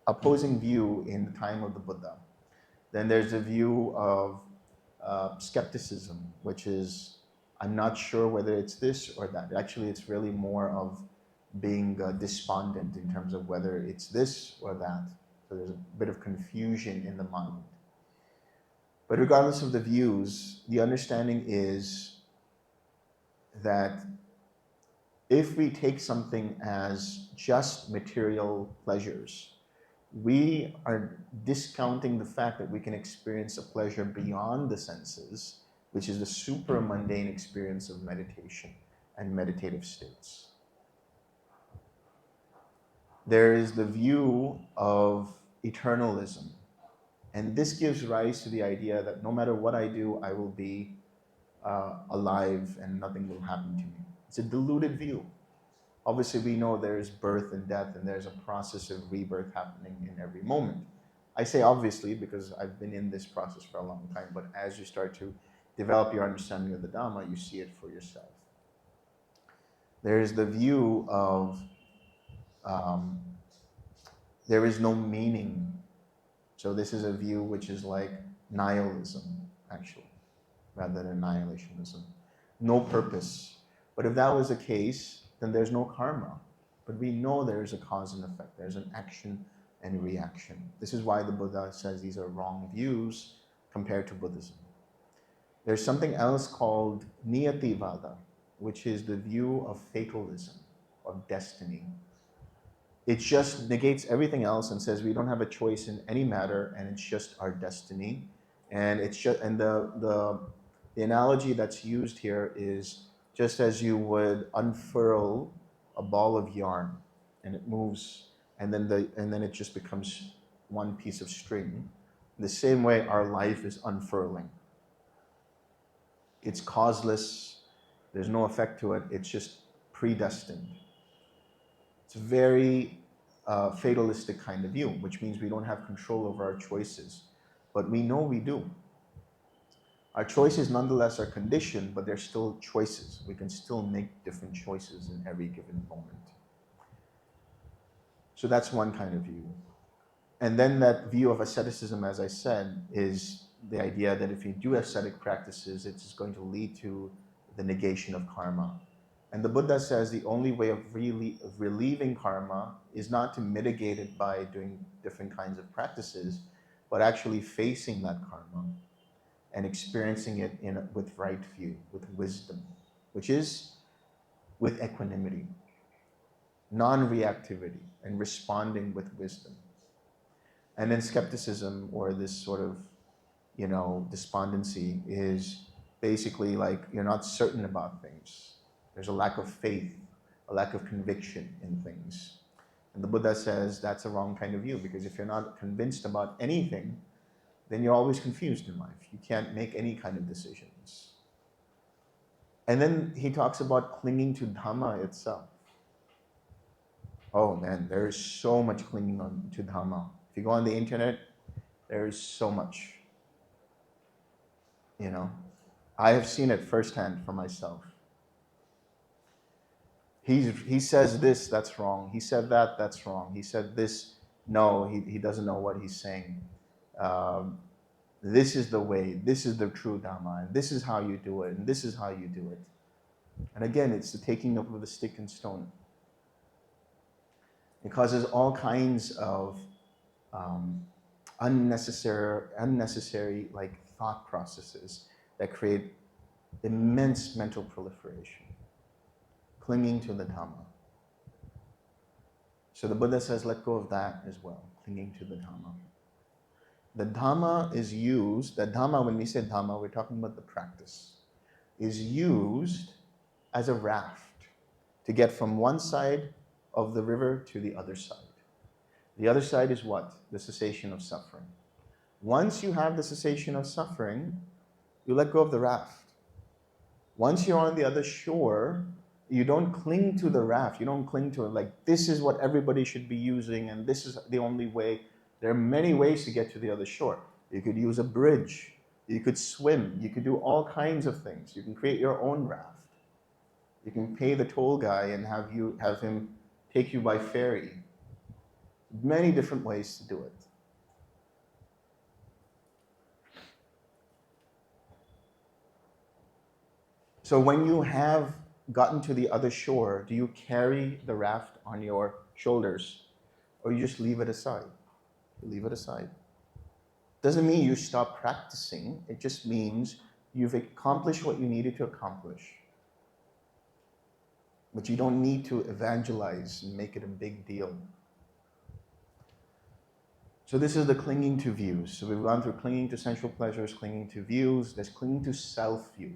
opposing view in the time of the Buddha. Then there's the view of skepticism, which is I'm not sure whether it's this or that. Actually, it's really more of being despondent in terms of whether it's this or that. So there's a bit of confusion in the mind. But regardless of the views, the understanding is that if we take something as just material pleasures, we are discounting the fact that we can experience a pleasure beyond the senses, which is the super mundane experience of meditation and meditative states. There is the view of eternalism, and this gives rise to the idea that no matter what I do, I will be alive and nothing will happen to me. It's a deluded view. Obviously, we know there's birth and death, and there's a process of rebirth happening in every moment. I say obviously because I've been in this process for a long time, but as you start to develop your understanding of the Dhamma, you see it for yourself. There is the view of there is no meaning. So this is a view which is like nihilism, actually, rather than annihilationism. No purpose. But if that was the case, then there's no karma. But we know there's a cause and effect. There's an action and reaction. This is why the Buddha says these are wrong views compared to Buddhism. There's something else called Niyativada, which is the view of fatalism, of destiny. It just negates everything else and says we don't have a choice in any matter, and it's just our destiny. And it's just, and the analogy that's used here is just as you would unfurl a ball of yarn, and it moves, and then it just becomes one piece of string. The same way our life is unfurling. It's causeless. There's no effect to it. It's just predestined. It's a very fatalistic kind of view, which means we don't have control over our choices. But we know we do. Our choices nonetheless are conditioned, but they're still choices. We can still make different choices in every given moment. So that's one kind of view. And then that view of asceticism, as I said, is the idea that if you do ascetic practices, it's going to lead to the negation of karma. And the Buddha says the only way of relieving karma is not to mitigate it by doing different kinds of practices, but actually facing that karma and experiencing it with right view, with wisdom, which is with equanimity, non-reactivity, and responding with wisdom. And then skepticism, or this sort of, despondency, is basically like you're not certain about things. There's a lack of faith, a lack of conviction in things. And the Buddha says that's a wrong kind of view, because if you're not convinced about anything, then you're always confused in life. You can't make any kind of decisions. And then he talks about clinging to Dhamma itself. Oh man, there is so much clinging on to Dhamma. If you go on the internet, there is so much. I have seen it firsthand for myself. He says this, that's wrong. He said that, that's wrong. He said this, no, he doesn't know what he's saying. This is the way, this is the true Dhamma, and this is how you do it, and this is how you do it. And again, it's the taking up of the stick and stone. It causes all kinds of unnecessary like thought processes that create immense mental proliferation. Clinging to the Dhamma. So the Buddha says, let go of that as well, clinging to the Dhamma. The Dhamma is used, the Dhamma, when we say Dhamma, we're talking about the practice, is used as a raft to get from one side of the river to the other side. The other side is what? The cessation of suffering. Once you have the cessation of suffering, you let go of the raft. Once you're on the other shore, you don't cling to the raft. You don't cling to it like this is what everybody should be using and this is the only way. There are many ways to get to the other shore. You could use a bridge. You could swim. You could do all kinds of things. You can create your own raft. You can pay the toll guy and have him take you by ferry. Many different ways to do it. So when you have gotten to the other shore, do you carry the raft on your shoulders, or you just leave it aside? You leave it aside. Doesn't mean you stop practicing. It just means you've accomplished what you needed to accomplish. But you don't need to evangelize and make it a big deal. So this is the clinging to views. So we've gone through clinging to sensual pleasures, clinging to views. There's clinging to self-view.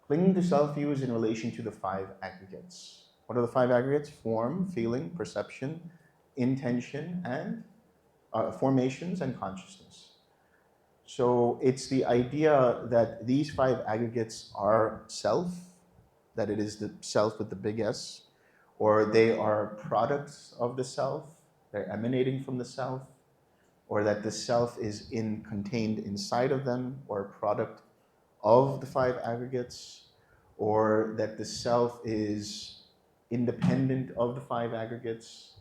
Clinging to self-view is in relation to the 5 aggregates. What are the 5 aggregates? Form, feeling, perception, intention, and formations and consciousness. So it's the idea that these 5 aggregates are self, that it is the self with the big S, or they are products of the self, they're emanating from the self, or that the self is contained inside of them, or a product of the 5 aggregates, or that the self is independent of the 5 aggregates.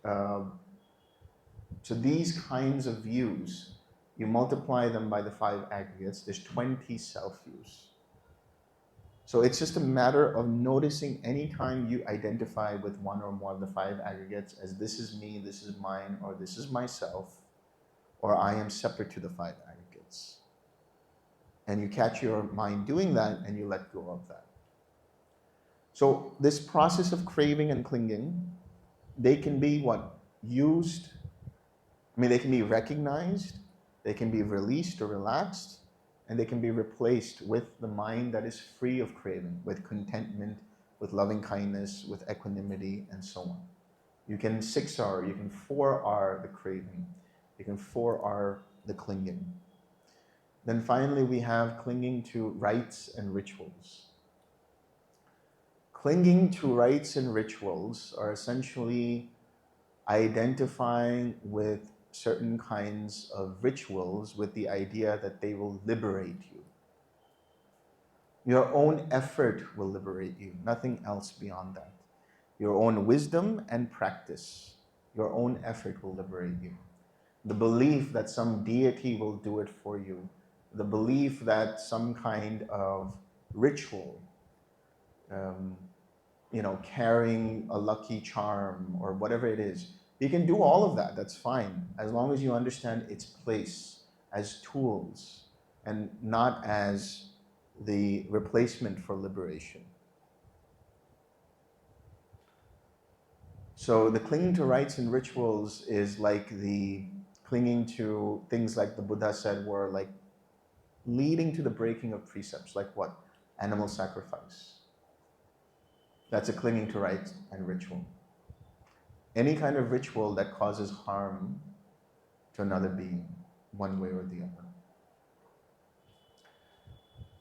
So these kinds of views, you multiply them by the 5 aggregates, there's 20 self-views. So it's just a matter of noticing anytime you identify with one or more of the 5 aggregates as this is me, this is mine, or this is myself, or I am separate to the 5 aggregates. And you catch your mind doing that and you let go of that. So this process of craving and clinging, they can be used, they can be recognized, they can be released or relaxed, and they can be replaced with the mind that is free of craving, with contentment, with loving kindness, with equanimity, and so on. You can 6R, you can 4R the craving, you can 4R the clinging. Then finally we have clinging to rites and rituals. Clinging to rites and rituals are essentially identifying with certain kinds of rituals with the idea that they will liberate you. Your own effort will liberate you, nothing else beyond that. Your own wisdom and practice, your own effort will liberate you. The belief that some deity will do it for you, the belief that some kind of ritual, carrying a lucky charm or whatever it is, you can do all of that, that's fine, as long as you understand its place as tools and not as the replacement for liberation. So the clinging to rites and rituals is like the clinging to things like the Buddha said were like leading to the breaking of precepts, like what? Animal sacrifice. That's a clinging to rite and ritual. Any kind of ritual that causes harm to another being, one way or the other.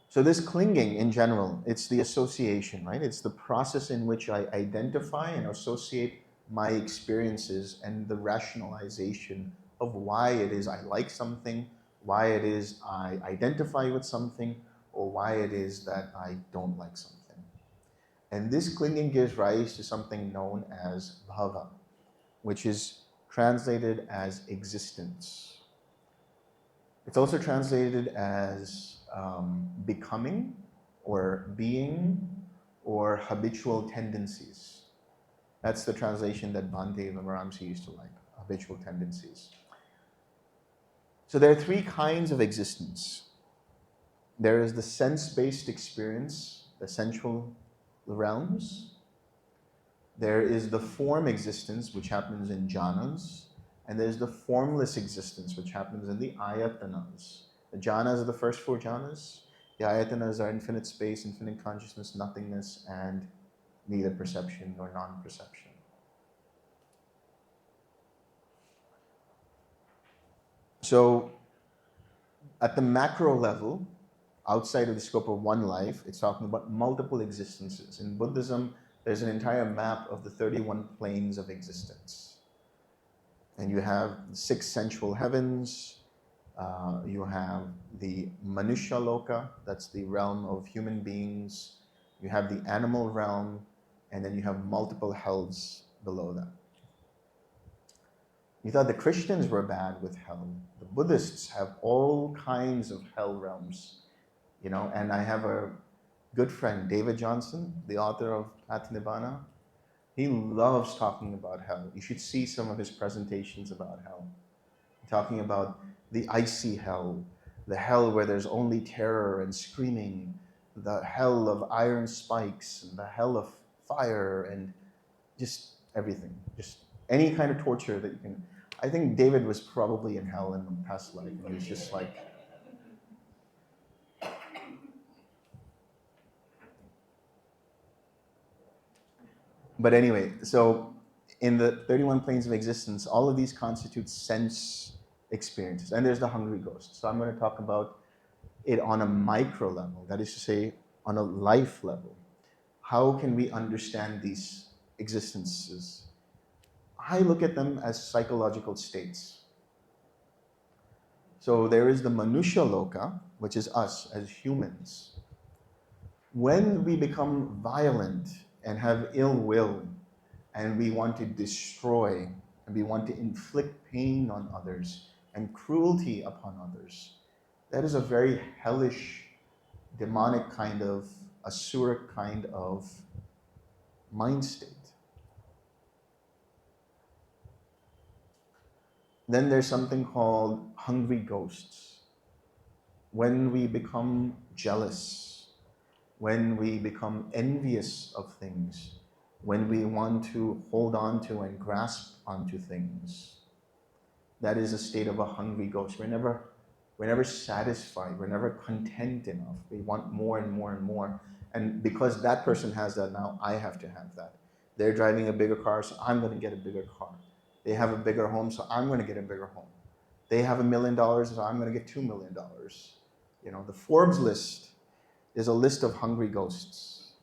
So this clinging in general, it's the association, right? It's the process in which I identify and associate my experiences and the rationalization of why it is I like something, why it is I identify with something, or why it is that I don't like something. And this clinging gives rise to something known as bhava, which is translated as existence. It's also translated as becoming or being or habitual tendencies. That's the translation that Bhante Vimramsi used to like, habitual tendencies. So there are 3 kinds of existence. There is the sense-based experience, the sensual realms. There is the form existence, which happens in jhanas, and there's the formless existence, which happens in the ayatanas. The jhanas are the first 4 jhanas. The ayatanas are infinite space, infinite consciousness, nothingness, and neither perception nor non-perception. So at the macro level, outside of the scope of one life, it's talking about multiple existences. In Buddhism, there's an entire map of the 31 planes of existence. And you have 6 sensual heavens, you have the Manushya Loka, that's the realm of human beings, You have the animal realm, and then you have multiple hells below that. You thought the Christians were bad with hell. The Buddhists have all kinds of hell realms, and I have a good friend, David Johnson, the author of Patinibbana. He loves talking about hell. You should see some of his presentations about hell. Talking about the icy hell, the hell where there's only terror and screaming, the hell of iron spikes, and the hell of fire, and just everything. Just any kind of torture that you can. I think David was probably in hell in the past life. And he was just like, but anyway, so in the 31 planes of existence, all of these constitute sense experiences. And there's the hungry ghost. So I'm going to talk about it on a micro level, that is to say, on a life level. How can we understand these existences? I look at them as psychological states. So there is the Manusha Loka, which is us as humans. When we become violent and have ill will, and we want to destroy, and we want to inflict pain on others and cruelty upon others, that is a very hellish, demonic kind of, asuric kind of mind state. Then there's something called hungry ghosts. When we become jealous, when we become envious of things, when we want to hold on to and grasp onto things, that is a state of a hungry ghost. We're never satisfied. We're never content enough. We want more and more and more. And because that person has that now, I have to have that. They're driving a bigger car, so I'm going to get a bigger car. They have a bigger home, so I'm going to get a bigger home. They have $1 million, so I'm going to get $2 million. The Forbes list is a list of hungry ghosts.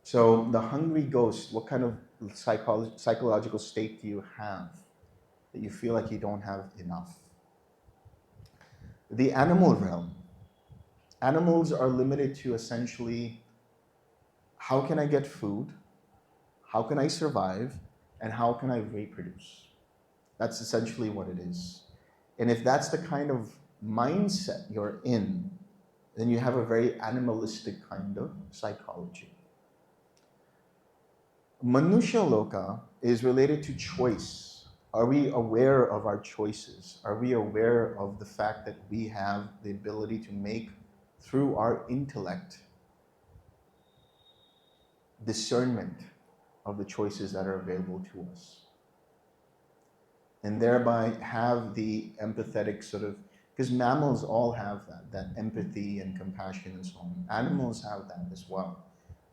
So the hungry ghost, what kind of psychological state do you have that you feel like you don't have enough? The animal realm. Animals are limited to essentially, how can I get food? How can I survive? And how can I reproduce? That's essentially what it is. And if that's the kind of mindset you're in, then you have a very animalistic kind of psychology. Manusha Loka is related to choice. Are we aware of our choices? Are we aware of the fact that we have the ability to make, through our intellect, discernment of the choices that are available to us? And thereby have the empathetic sort of, because mammals all have that empathy and compassion and so on. Animals have that as well.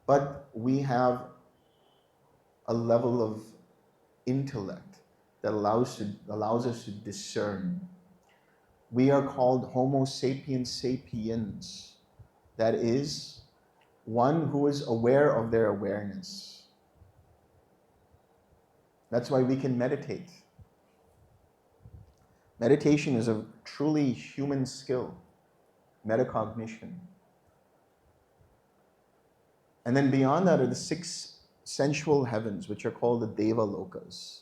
But we have a level of intellect that allows us to discern. We are called Homo sapiens sapiens. That is, one who is aware of their awareness. That's why we can meditate. Meditation is a truly human skill, metacognition. And then beyond that are the 6 sensual heavens, which are called the Deva Lokas.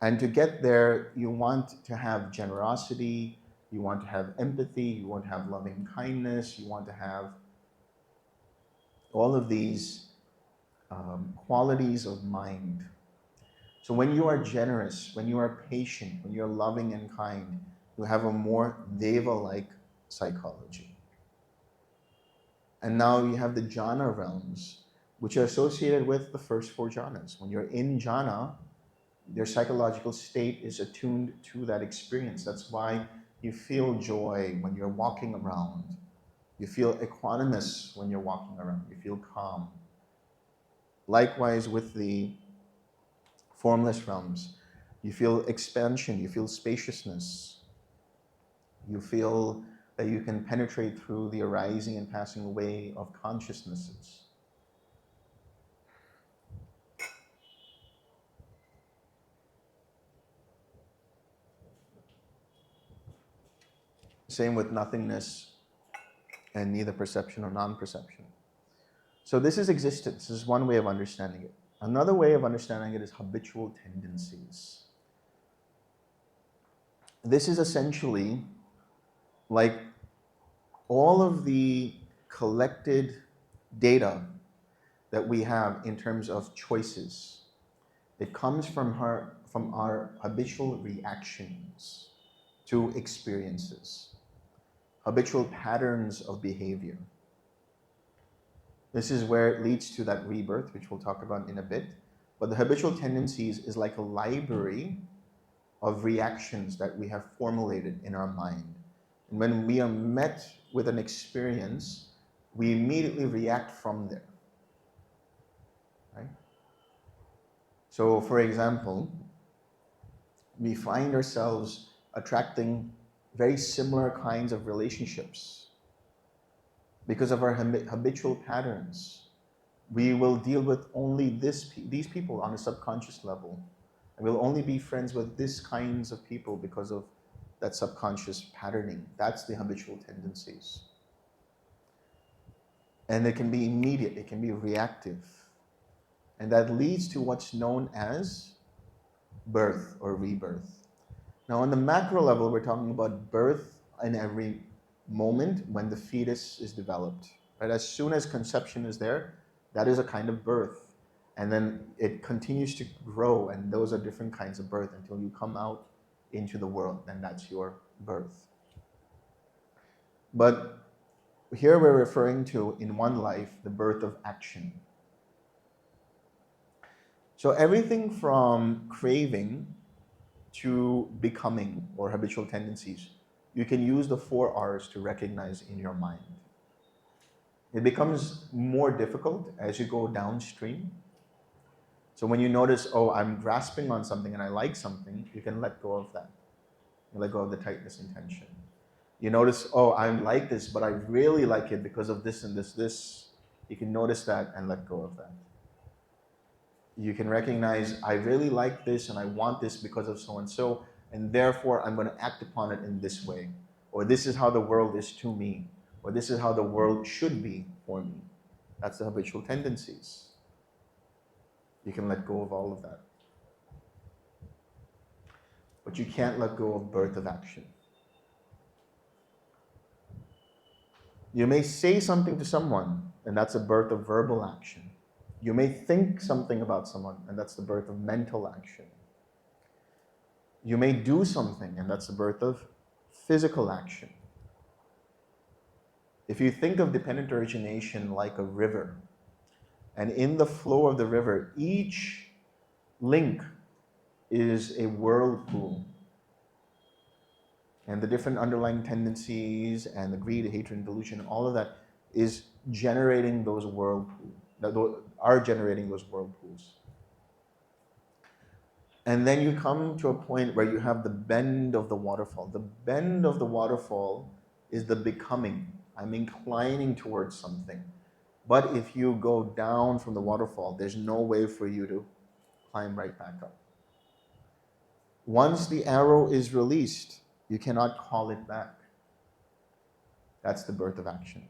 And to get there, you want to have generosity, you want to have empathy, you want to have loving kindness, you want to have all of these qualities of mind. So when you are generous, when you are patient, when you're loving and kind, you have a more Deva-like psychology. And now you have the jhana realms, which are associated with the first 4 jhanas. When you're in jhana, their psychological state is attuned to that experience. That's why you feel joy when you're walking around. You feel equanimous when you're walking around. You feel calm. Likewise with the formless realms, you feel expansion, you feel spaciousness. You feel that you can penetrate through the arising and passing away of consciousnesses. Same with nothingness and neither perception or non-perception. So this is existence. This is one way of understanding it. Another way of understanding it is habitual tendencies. This is essentially like all of the collected data that we have in terms of choices. It comes from our habitual reactions to experiences, habitual patterns of behavior. This is where it leads to that rebirth, which we'll talk about in a bit. But the habitual tendencies is like a library of reactions that we have formulated in our mind. And when we are met with an experience, we immediately react from there. Right? So, for example, we find ourselves attracting very similar kinds of relationships because of our habitual patterns. We will deal with only these people on a subconscious level. And we'll only be friends with these kinds of people because of that subconscious patterning. That's the habitual tendencies. And it can be immediate, it can be reactive. And that leads to what's known as birth or rebirth. Now, on the macro level, we're talking about birth in every moment when the fetus is developed. Right? As soon as conception is there, that is a kind of birth. And then it continues to grow, and those are different kinds of birth until you come out into the world, and that's your birth. But here we're referring to, in one life, the birth of action. So everything from craving to becoming or habitual tendencies, you can use the 4 R's to recognize in your mind. It becomes more difficult as you go downstream. So when you notice, oh, I'm grasping on something and I like something, you can let go of that. You let go of the tightness intention. You notice, oh, I like this, but I really like it because of this and this. You can notice that and let go of that. You can recognize, I really like this and I want this because of so and so, and therefore I'm going to act upon it in this way. Or this is how the world is to me. Or this is how the world should be for me. That's the habitual tendencies. You can let go of all of that. But you can't let go of birth of action. You may say something to someone, and that's a birth of verbal action. You may think something about someone, and that's the birth of mental action. You may do something, and that's the birth of physical action. If you think of dependent origination like a river, and in the flow of the river, each link is a whirlpool. And the different underlying tendencies and the greed, hatred, and delusion, all of that is generating those whirlpools, are generating those whirlpools. And then you come to a point where you have the bend of the waterfall. The bend of the waterfall is the becoming. I'm inclining towards something. But if you go down from the waterfall, there's no way for you to climb right back up. Once the arrow is released, you cannot call it back. That's the birth of action.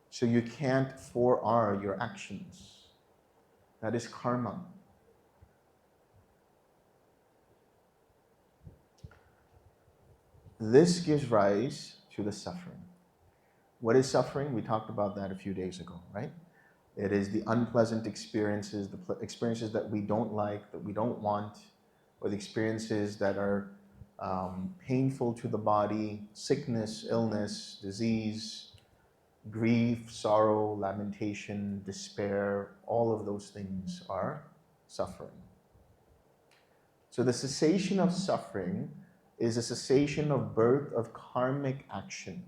So you can't 4R your actions. That is karma. This gives rise to the suffering. What is suffering? We talked about that a few days ago, right? It is the unpleasant experiences, the experiences that we don't like, that we don't want, or the experiences that are painful to the body, sickness, illness, disease, grief, sorrow, lamentation, despair, all of those things are suffering. So the cessation of suffering is a cessation of birth of karmic action.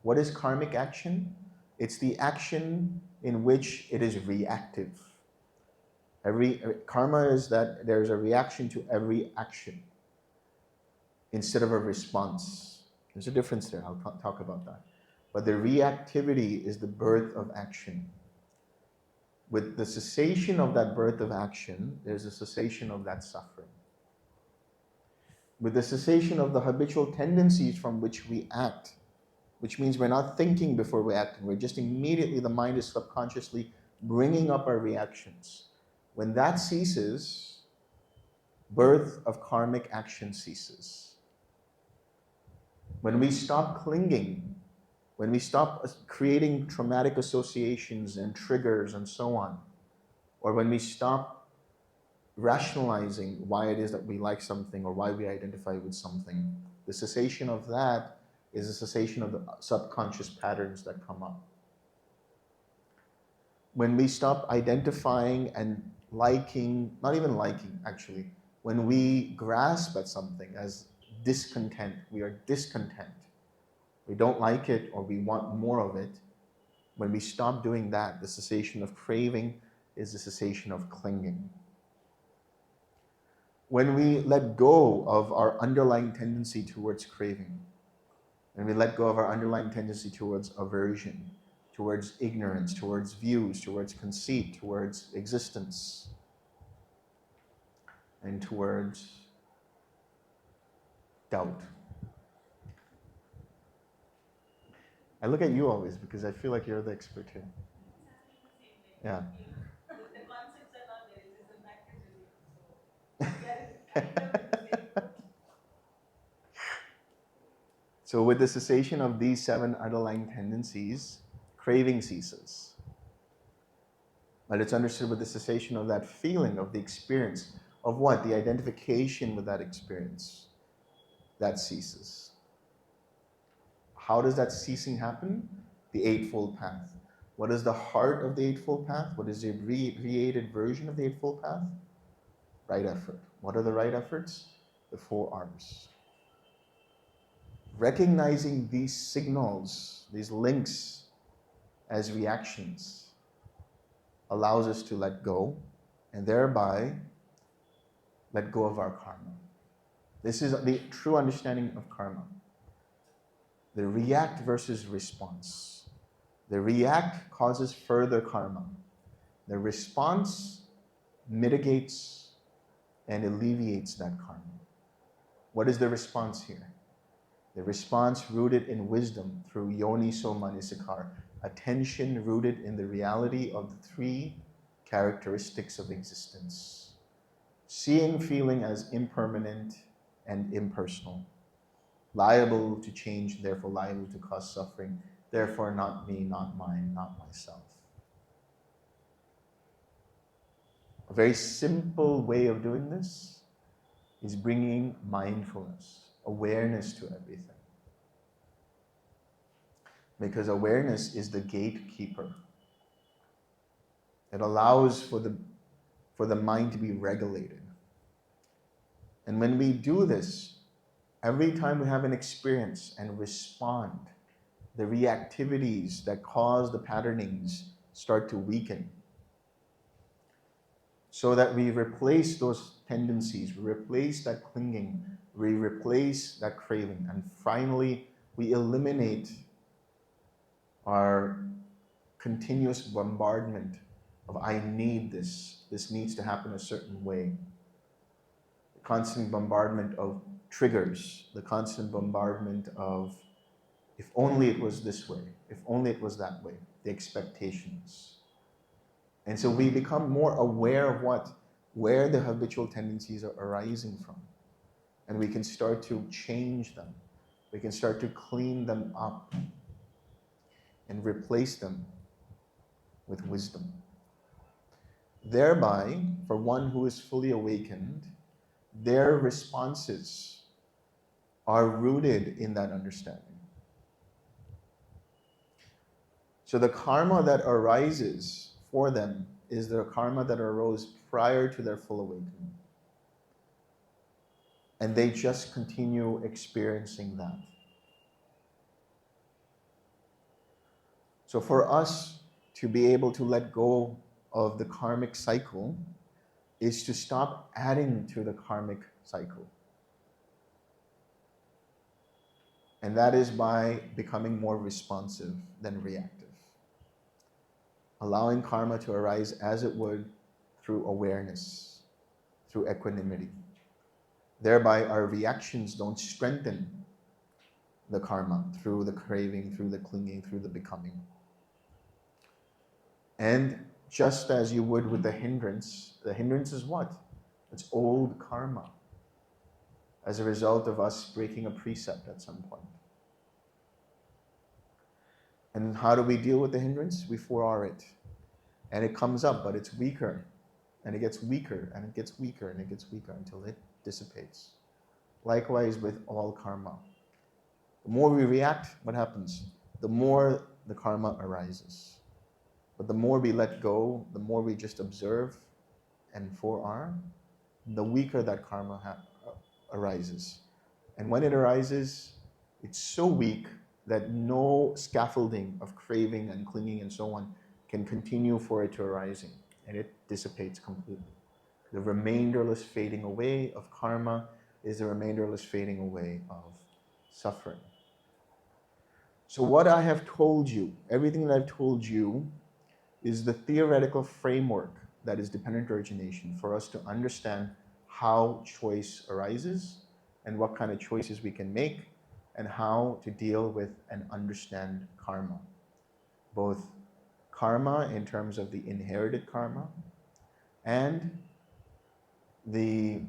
What is karmic action? It's the action in which it is reactive. Karma is that there's a reaction to every action instead of a response. There's a difference there. I'll talk about that. But the reactivity is the birth of action. With the cessation of that birth of action, there's a cessation of that suffering. with the cessation of the habitual tendencies from which we act, which means we're not thinking before we act, we're just immediately, the mind is subconsciously bringing up our reactions. When that ceases, birth of karmic action ceases. When we stop clinging, when we stop creating traumatic associations and triggers and so on, or when we stop rationalizing why it is that we like something or why we identify with something, the cessation of that is a cessation of the subconscious patterns that come up. When we stop identifying and liking, not even liking actually, when we grasp at something as discontent, we are discontent, we don't like it or we want more of it, when we stop doing that, the cessation of craving is the cessation of clinging. When we let go of our underlying tendency towards craving, when we let go of our underlying tendency towards aversion, towards ignorance, towards views, towards conceit, towards existence, and towards doubt. I look at you always because I feel like you're the expert here. Yeah. The concepts are not there, it is a package. So with the cessation of these 7 underlying tendencies, craving ceases. But it's understood with the cessation of that feeling, of the experience, of what? The identification with that experience. That ceases. How does that ceasing happen? The Eightfold Path. What is the heart of the Eightfold Path? What is the abbreviated version of the Eightfold Path? Right effort. What are the right efforts? The 4 R's. Recognizing these signals, these links as reactions, allows us to let go and thereby let go of our karma. This is the true understanding of karma. The react versus response. The react causes further karma. The response mitigates and alleviates that karma. What is the response here? The response rooted in wisdom through yoniso manasikara, attention rooted in the reality of the 3 characteristics of existence. Seeing feeling as impermanent and impersonal, liable to change, therefore liable to cause suffering, therefore not me, not mine, not myself. A very simple way of doing this is bringing mindfulness, awareness to everything. Because awareness is the gatekeeper. It allows for the mind to be regulated. And when we do this, every time we have an experience and respond, the reactivities that cause the patternings start to weaken. So that we replace those tendencies, we replace that clinging, we replace that craving, and finally we eliminate our continuous bombardment of I need this, this needs to happen a certain way. The constant bombardment of triggers, the constant bombardment of if only it was this way, if only it was that way, the expectations. And so we become more aware of where the habitual tendencies are arising from. And we can start to change them. We can start to clean them up and replace them with wisdom. Thereby, for one who is fully awakened, their responses are rooted in that understanding. So the karma that arises for them is the karma that arose prior to their full awakening. And they just continue experiencing that. So for us to be able to let go of the karmic cycle is to stop adding to the karmic cycle. And that is by becoming more responsive than reactive. Allowing karma to arise as it would through awareness, through equanimity. Thereby, our reactions don't strengthen the karma through the craving, through the clinging, through the becoming. And just as you would with the hindrance is what? It's old karma as a result of us breaking a precept at some point. And how do we deal with the hindrance? We 4R it. And it comes up, but it's weaker. And it gets weaker, and it gets weaker, and it gets weaker until it dissipates. Likewise with all karma. The more we react, what happens? The more the karma arises. But the more we let go, the more we just observe and 4R, the weaker that karma arises. And when it arises, it's so weak that no scaffolding of craving and clinging and so on can continue for it to arising, and it dissipates completely. The remainderless fading away of karma is the remainderless fading away of suffering. So what I have told you, everything that I've told you, is the theoretical framework that is dependent origination for us to understand how choice arises and what kind of choices we can make and how to deal with and understand karma. Both karma in terms of the inherited karma and the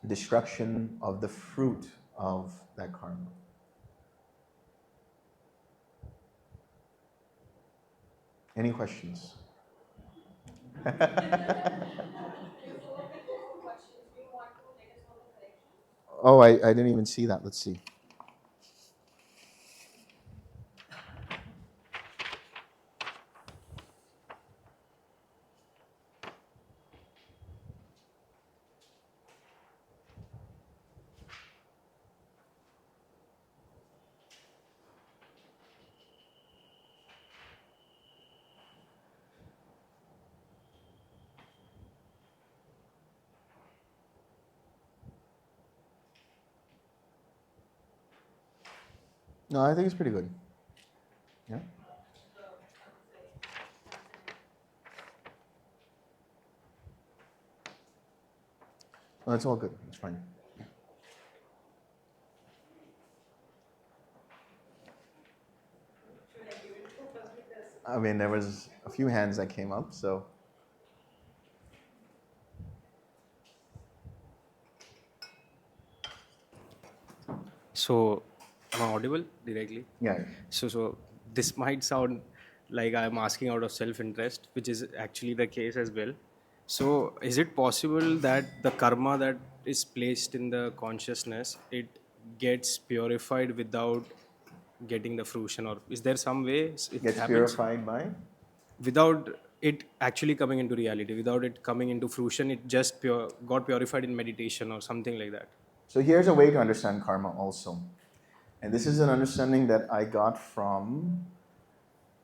destruction of the fruit of that karma. Any questions? Oh, I didn't even see that. Let's see. No, I think it's pretty good. Yeah? No, it's all good. It's fine. I mean, there was a few hands that came up, so. So, am I audible directly? Yeah. So this might sound like I'm asking out of self-interest, which is actually the case as well. So, is it possible that the karma that is placed in the consciousness, it gets purified without getting the fruition, or is there some way it Gets happens purified by? without it actually coming into reality, without it coming into fruition? It just got purified in meditation or something like that. So here's a way to understand karma also. And this is an understanding that I got from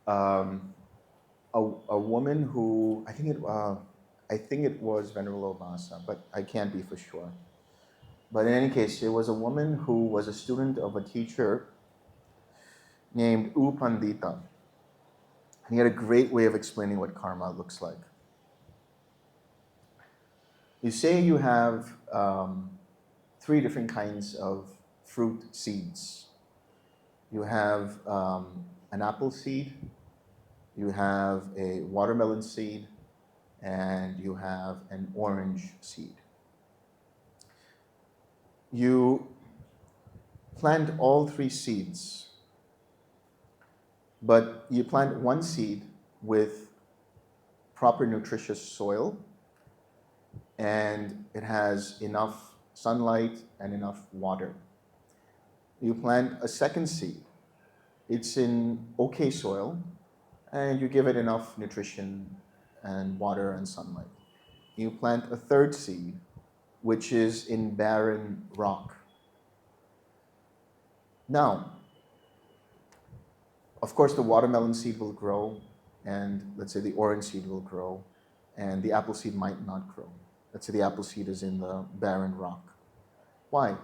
um, a woman who, I think it was Venerable Obasa, but I can't be for sure. But in any case, it was a woman who was a student of a teacher named U Pandita. And he had a great way of explaining what karma looks like. You say you have 3 different kinds of fruit seeds. You have an apple seed, you have a watermelon seed, and you have an orange seed. You plant all 3 seeds, but you plant one seed with proper nutritious soil, and it has enough sunlight and enough water. You plant a second seed. It's in okay soil, and you give it enough nutrition and water and sunlight. You plant a third seed, which is in barren rock. Now, of course, the watermelon seed will grow, and let's say the orange seed will grow, and the apple seed might not grow. Let's say the apple seed is in the barren rock. Why?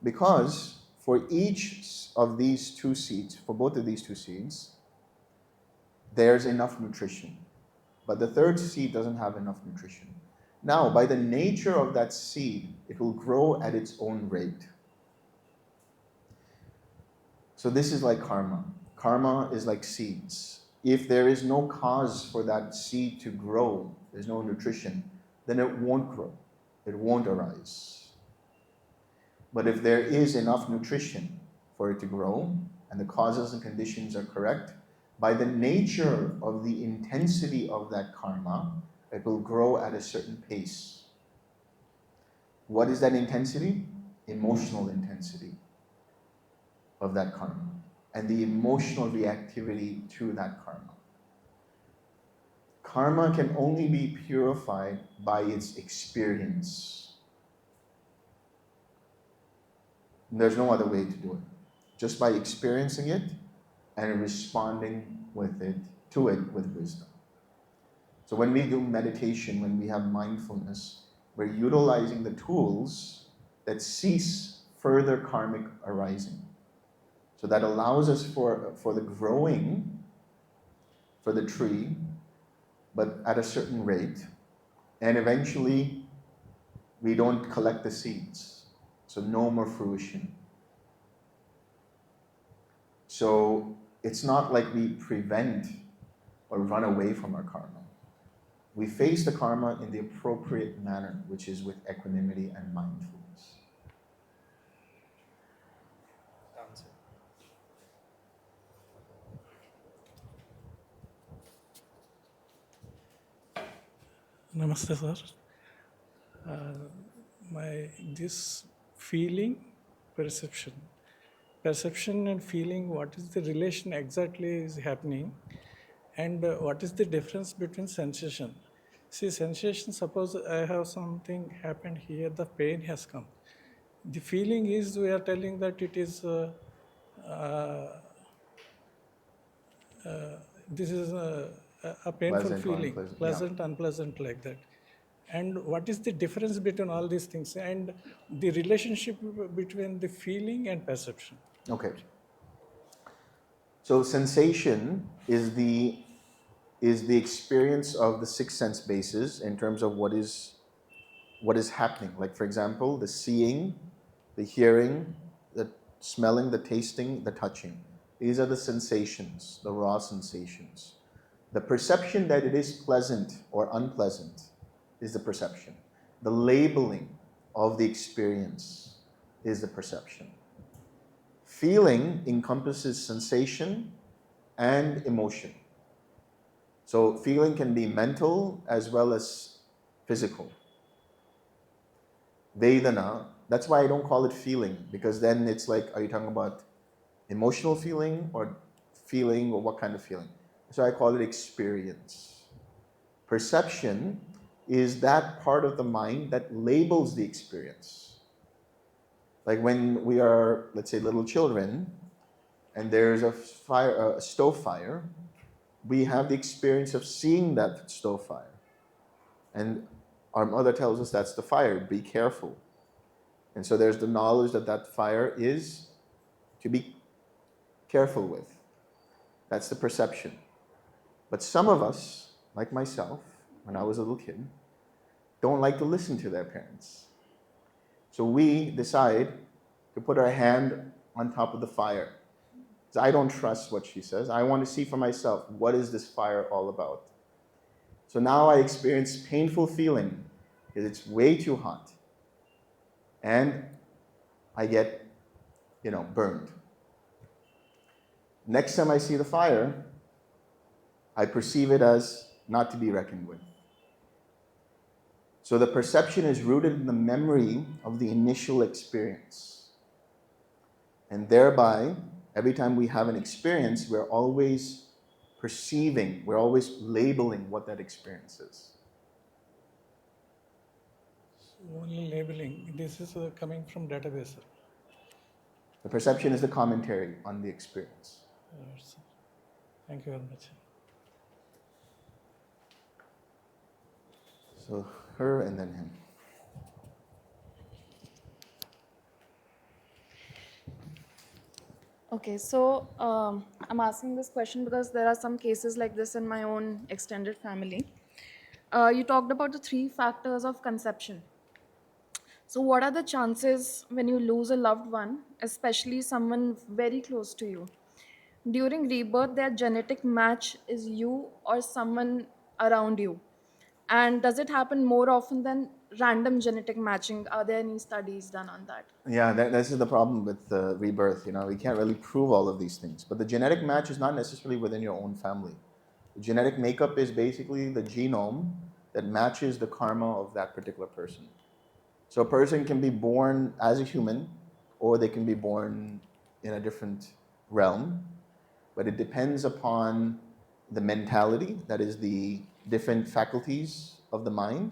Because for each of these 2 seeds, for both of these 2 seeds, there's enough nutrition. But the third seed doesn't have enough nutrition. Now, by the nature of that seed, it will grow at its own rate. So this is like karma. Karma is like seeds. If there is no cause for that seed to grow, there's no nutrition, then it won't grow. It won't arise. But if there is enough nutrition for it to grow, and the causes and conditions are correct, by the nature of the intensity of that karma, it will grow at a certain pace. What is that intensity? Emotional intensity of that karma and the emotional reactivity to that karma. Karma can only be purified by its experience. There's no other way to do it. Just by experiencing it and responding with it to it with wisdom. So when we do meditation, when we have mindfulness, we're utilizing the tools that cease further karmic arising. So that allows us for the growing, for the tree, but at a certain rate, and eventually we don't collect the seeds. So no more fruition. So it's not like we prevent or run away from our karma. We face the karma in the appropriate manner, which is with equanimity and mindfulness. Namaste, sir. This feeling, perception and feeling. What is the relation exactly is happening, and what is the difference between sensation? See, sensation. Suppose I have something happened here, the pain has come. The feeling is we are telling that it is. Uh, this is a painful Pleasant or feeling, unpleasant. pleasant, unpleasant, like that. And what is the difference between all these things and the relationship between the feeling and perception? Okay. So sensation is the experience of the six sense bases in terms of what is happening. Like, for example, the seeing, the hearing, the smelling, the tasting, the touching. These are the sensations, the raw sensations. The perception that it is pleasant or unpleasant is the perception. The labeling of the experience is the perception. Feeling encompasses sensation and emotion. So feeling can be mental as well as physical. Vedana, that's why I don't call it feeling, because then it's like, are you talking about emotional feeling or what kind of feeling? So I call it experience. Perception is that part of the mind that labels the experience. Like when we are, let's say, little children, and there's a stove fire, we have the experience of seeing that stove fire. And our mother tells us that's the fire, be careful. And so there's the knowledge that that fire is to be careful with. That's the perception. But some of us, like myself, when I was a little kid, don't like to listen to their parents. So we decide to put our hand on top of the fire. So I don't trust what she says. I want to see for myself, what is this fire all about? So now I experience painful feeling because it's way too hot. And I get, burned. Next time I see the fire, I perceive it as not to be reckoned with. So the perception is rooted in the memory of the initial experience. And thereby, every time we have an experience, we're always perceiving, we're always labeling what that experience is. Only labeling. This is coming from database. The perception is the commentary on the experience. Thank you very much. So her and then him. Okay, so I'm asking this question because there are some cases like this in my own extended family. You talked about the three factors of conception. So, what are the chances when you lose a loved one, especially someone very close to you? During rebirth, their genetic match is you or someone around you. And does it happen more often than random genetic matching? Are there any studies done on that? Yeah, this is the problem with rebirth. You know, we can't really prove all of these things. But the genetic match is not necessarily within your own family. The genetic makeup is basically the genome that matches the karma of that particular person. So a person can be born as a human, or they can be born in a different realm, but it depends upon the mentality, that is the different faculties of the mind,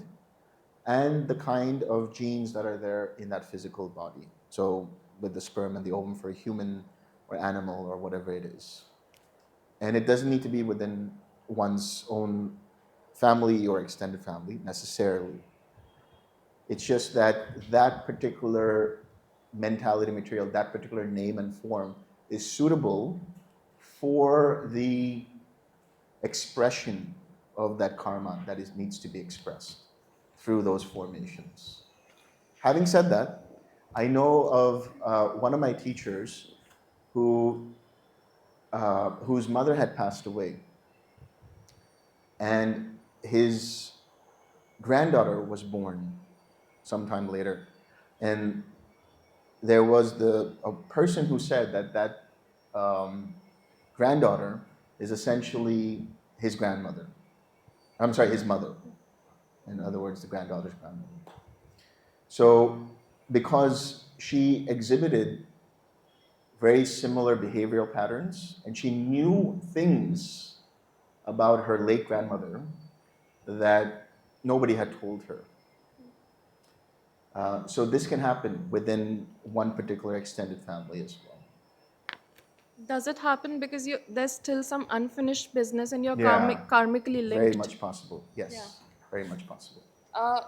and the kind of genes that are there in that physical body. So with the sperm and the ovum for a human or animal or whatever it is. And it doesn't need to be within one's own family or extended family necessarily. It's just that that particular mentality material, that particular name and form is suitable for the expression of that karma that needs to be expressed through those formations. Having said that, I know of one of my teachers whose mother had passed away, and his granddaughter was born sometime later, and there was a person who said that um, granddaughter is essentially his grandmother. I'm sorry, his mother. In other words, the granddaughter's grandmother. So, because she exhibited very similar behavioral patterns and she knew things about her late grandmother that nobody had told her. So, this can happen within one particular extended family as well. Does it happen because there's still some unfinished business and you're Yeah, karmically very linked? much possible. Yeah. Yes, very much possible.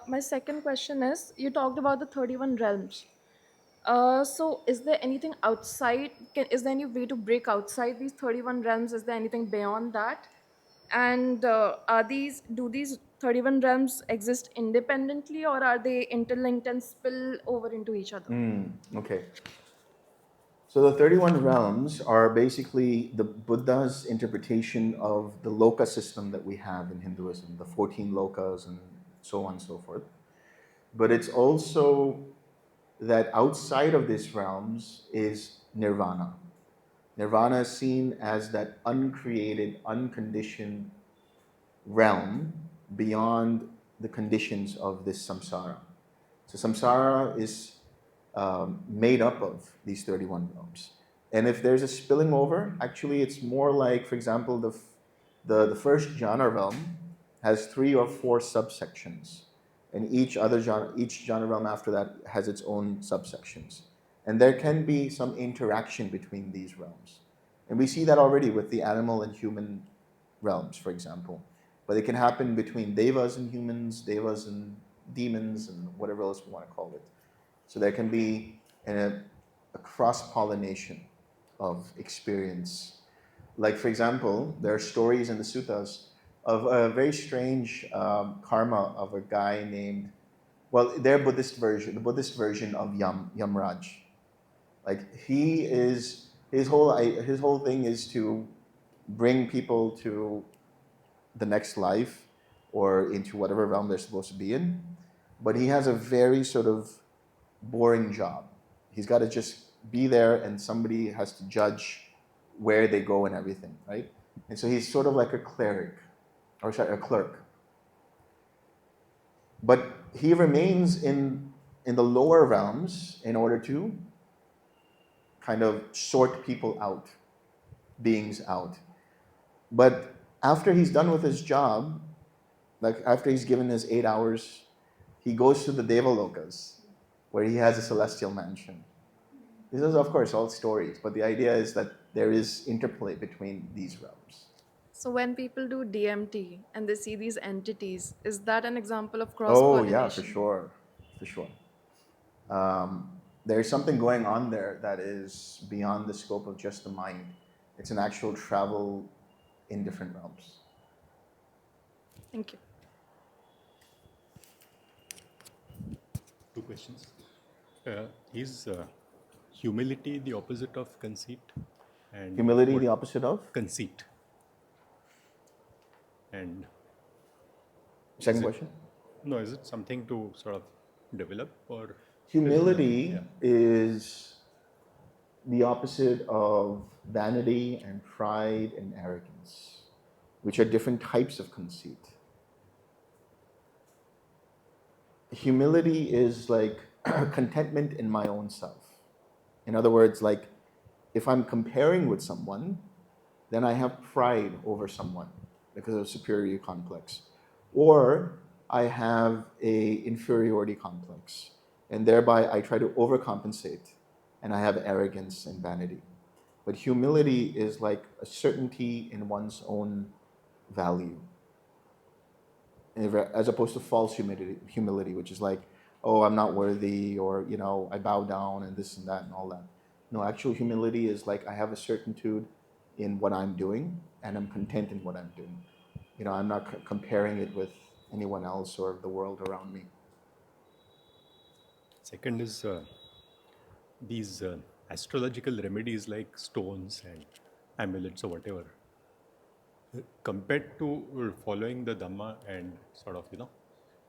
My second question is you talked about the 31 realms. So, is there anything outside? Is there any way to break outside these 31 realms? Is there anything beyond that? And do these 31 realms exist independently or are they interlinked and spill over into each other? Okay. So the 31 realms are basically the Buddha's interpretation of the loka system that we have in Hinduism, the 14 lokas and so on and so forth. But it's also that outside of these realms is nirvana. Nirvana is seen as that uncreated, unconditioned realm beyond the conditions of this samsara. So samsara is made up of these 31 realms. And if there's a spilling over, actually it's more like, for example, the first jhana realm has 3 or 4 subsections. And each jhana realm after that has its own subsections. And there can be some interaction between these realms. And we see that already with the animal and human realms, for example. But it can happen between devas and humans, devas and demons, and whatever else we want to call it. So there can be a cross pollination of experience. Like, for example, there are stories in the suttas of a very strange karma of a guy named, well, their Buddhist version, the Buddhist version of Yamraj. Like, his whole thing is to bring people to the next life or into whatever realm they're supposed to be in. But he has a very sort of boring job. He's got to just be there and somebody has to judge where they go and everything, right? And so he's sort of like a cleric, or sorry, a clerk. But he remains in the lower realms in order to kind of sort people out, beings out. But after he's done with his job, like after he's given his 8 hours, he goes to the Devalokas, where he has a celestial mansion. This is, of course, all stories, but the idea is that there is interplay between these realms. So, when people do DMT and they see these entities, is that an example of cross Oh, yeah, for pollination? sure. For sure. There's something going on there that is beyond the scope of just the mind. It's an actual travel in different realms. Thank you. questions. Is humility the opposite of conceit? And Humility, what the opposite of? conceit? And Second is it question. no? Is it something to sort of develop, or is it nothing? Humility Yeah. is the opposite of vanity and pride and arrogance, which are different types of conceit. Humility is like contentment in my own self. In other words, like if I'm comparing with someone, then I have pride over someone because of superiority complex. Or I have a inferiority complex, and thereby I try to overcompensate, and I have arrogance and vanity. But humility is like a certainty in one's own value, as opposed to false humility, which is like, oh, I'm not worthy, or I bow down and this and that and all that. No, actual humility is like I have a certitude in what I'm doing, and I'm content in what I'm doing. I'm not comparing it with anyone else or the world around me. Second is these astrological remedies like stones and amulets or whatever. Compared to following the Dhamma and sort of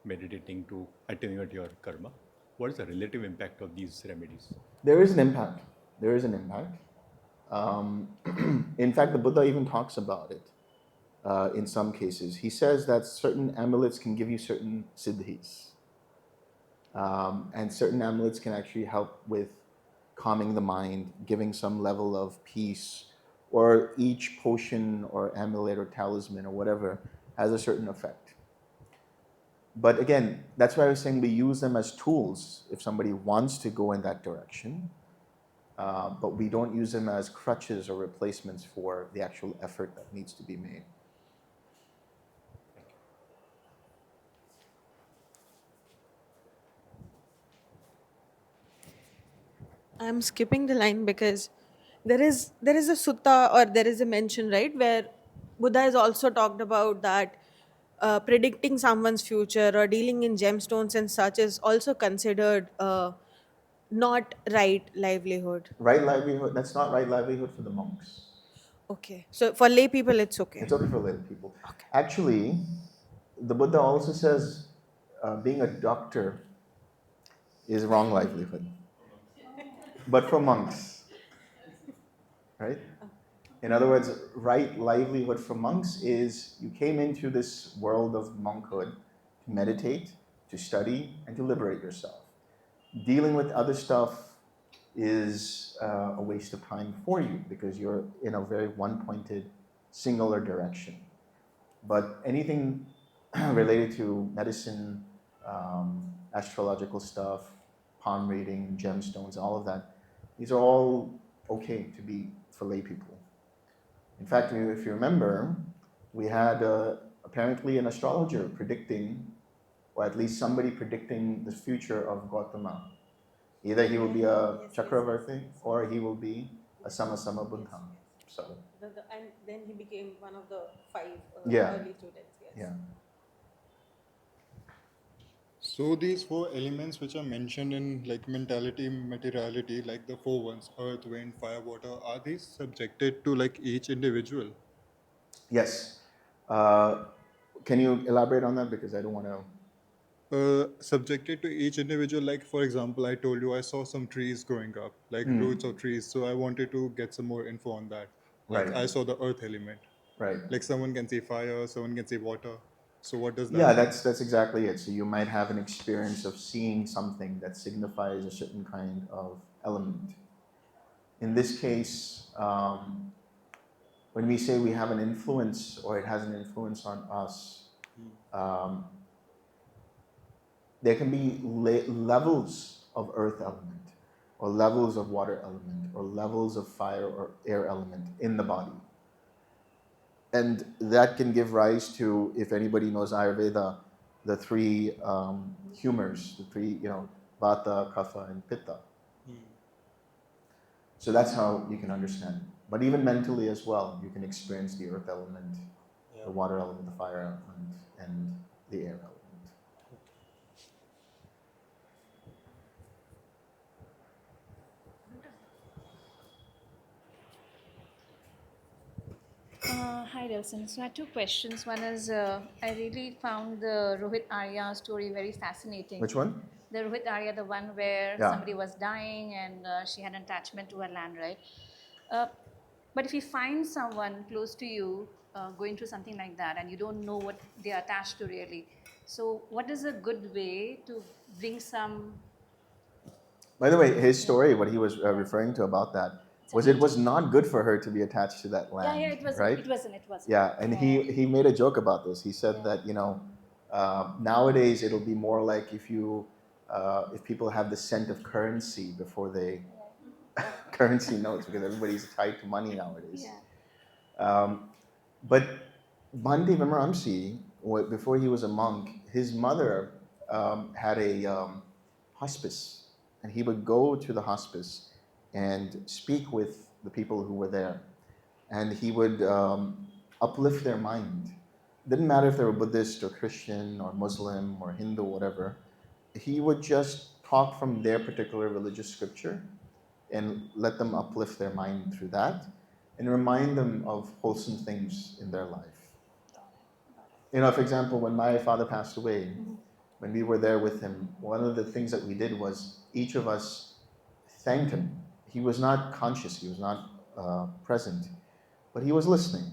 meditating to attenuate your karma, what is the relative impact of these remedies? There is an impact. There is an impact. In fact, the Buddha even talks about it in some cases. He says that certain amulets can give you certain siddhis. And certain amulets can actually help with calming the mind, giving some level of peace, or each potion or amulet or talisman or whatever has a certain effect. But again, that's why I was saying we use them as tools if somebody wants to go in that direction, but we don't use them as crutches or replacements for the actual effort that needs to be made. I'm skipping the line because there is a sutta, or there is a mention, right, where Buddha has also talked about that predicting someone's future or dealing in gemstones and such is also considered not right livelihood. Right livelihood, that's not right livelihood for the monks. Okay, so for lay people it's okay. It's okay for lay people. Okay. Actually, the Buddha also says being a doctor is wrong livelihood, but for monks, right? In other words, right livelihood for monks is you came into this world of monkhood to meditate, to study, and to liberate yourself. Dealing with other stuff is a waste of time for you because you're in a very one-pointed, singular direction. But anything related to medicine, astrological stuff, palm reading, gemstones, all of that, these are all okay to be for lay people. In fact, if you remember, we had apparently an astrologer predicting, or at least somebody predicting the future of Gautama. Either he will be a Chakravarti or he will be a Samasama Buddha. So, And then he became one of the 5 Yeah. early students. Yes. yeah. So these four elements which are mentioned in like mentality, materiality, like the four ones, earth, wind, fire, water, are these subjected to like each individual? Yes. Can you elaborate on that? Because I don't want to. Subjected to each individual, like for example, I told you I saw some trees growing up, like roots of trees. So I wanted to get some more info on that. Like Right. I saw the earth element. Right. Like someone can say fire, someone can say water. So what does that Yeah, mean? that's exactly it. So you might have an experience of seeing something that signifies a certain kind of element. In this case, when we say we have an influence or it has an influence on us, um, there can be levels of earth element, or levels of water element, or levels of fire or air element in the body. And that can give rise to, if anybody knows Ayurveda, the three humors, the three, Vata, Kapha, and Pitta. So that's how you can understand. But even mentally as well, you can experience the earth element, the water element, the fire element, and the air element. Hi, Delson. So I have two questions. One is I really found the Rohit Arya story very fascinating. Which one? The Rohit Arya, the one where Yeah. somebody was dying and she had an attachment to her land, right? Uh, but if you find someone close to you going through something like that and you don't know what they are attached to really, so what is a good way to bring some. By the way, his story, what he was referring to about that, was it was not good for her to be attached to that land, Yeah, it wasn't. right? It wasn't. It wasn't. Yeah, and he made a joke about this. He said that nowadays it'll be more like if people have the scent of currency before they currency notes, because everybody's tied to money nowadays. But Bhante Vimramsi, before he was a monk, his mother had a hospice, and he would go to the hospice and speak with the people who were there, and he would uplift their mind. Didn't matter if they were Buddhist or Christian or Muslim or Hindu, whatever. He would just talk from their particular religious scripture and let them uplift their mind through that and remind them of wholesome things in their life. For example, when my father passed away, when we were there with him, one of the things that we did was each of us thanked him. He was not conscious, he was not present, but he was listening.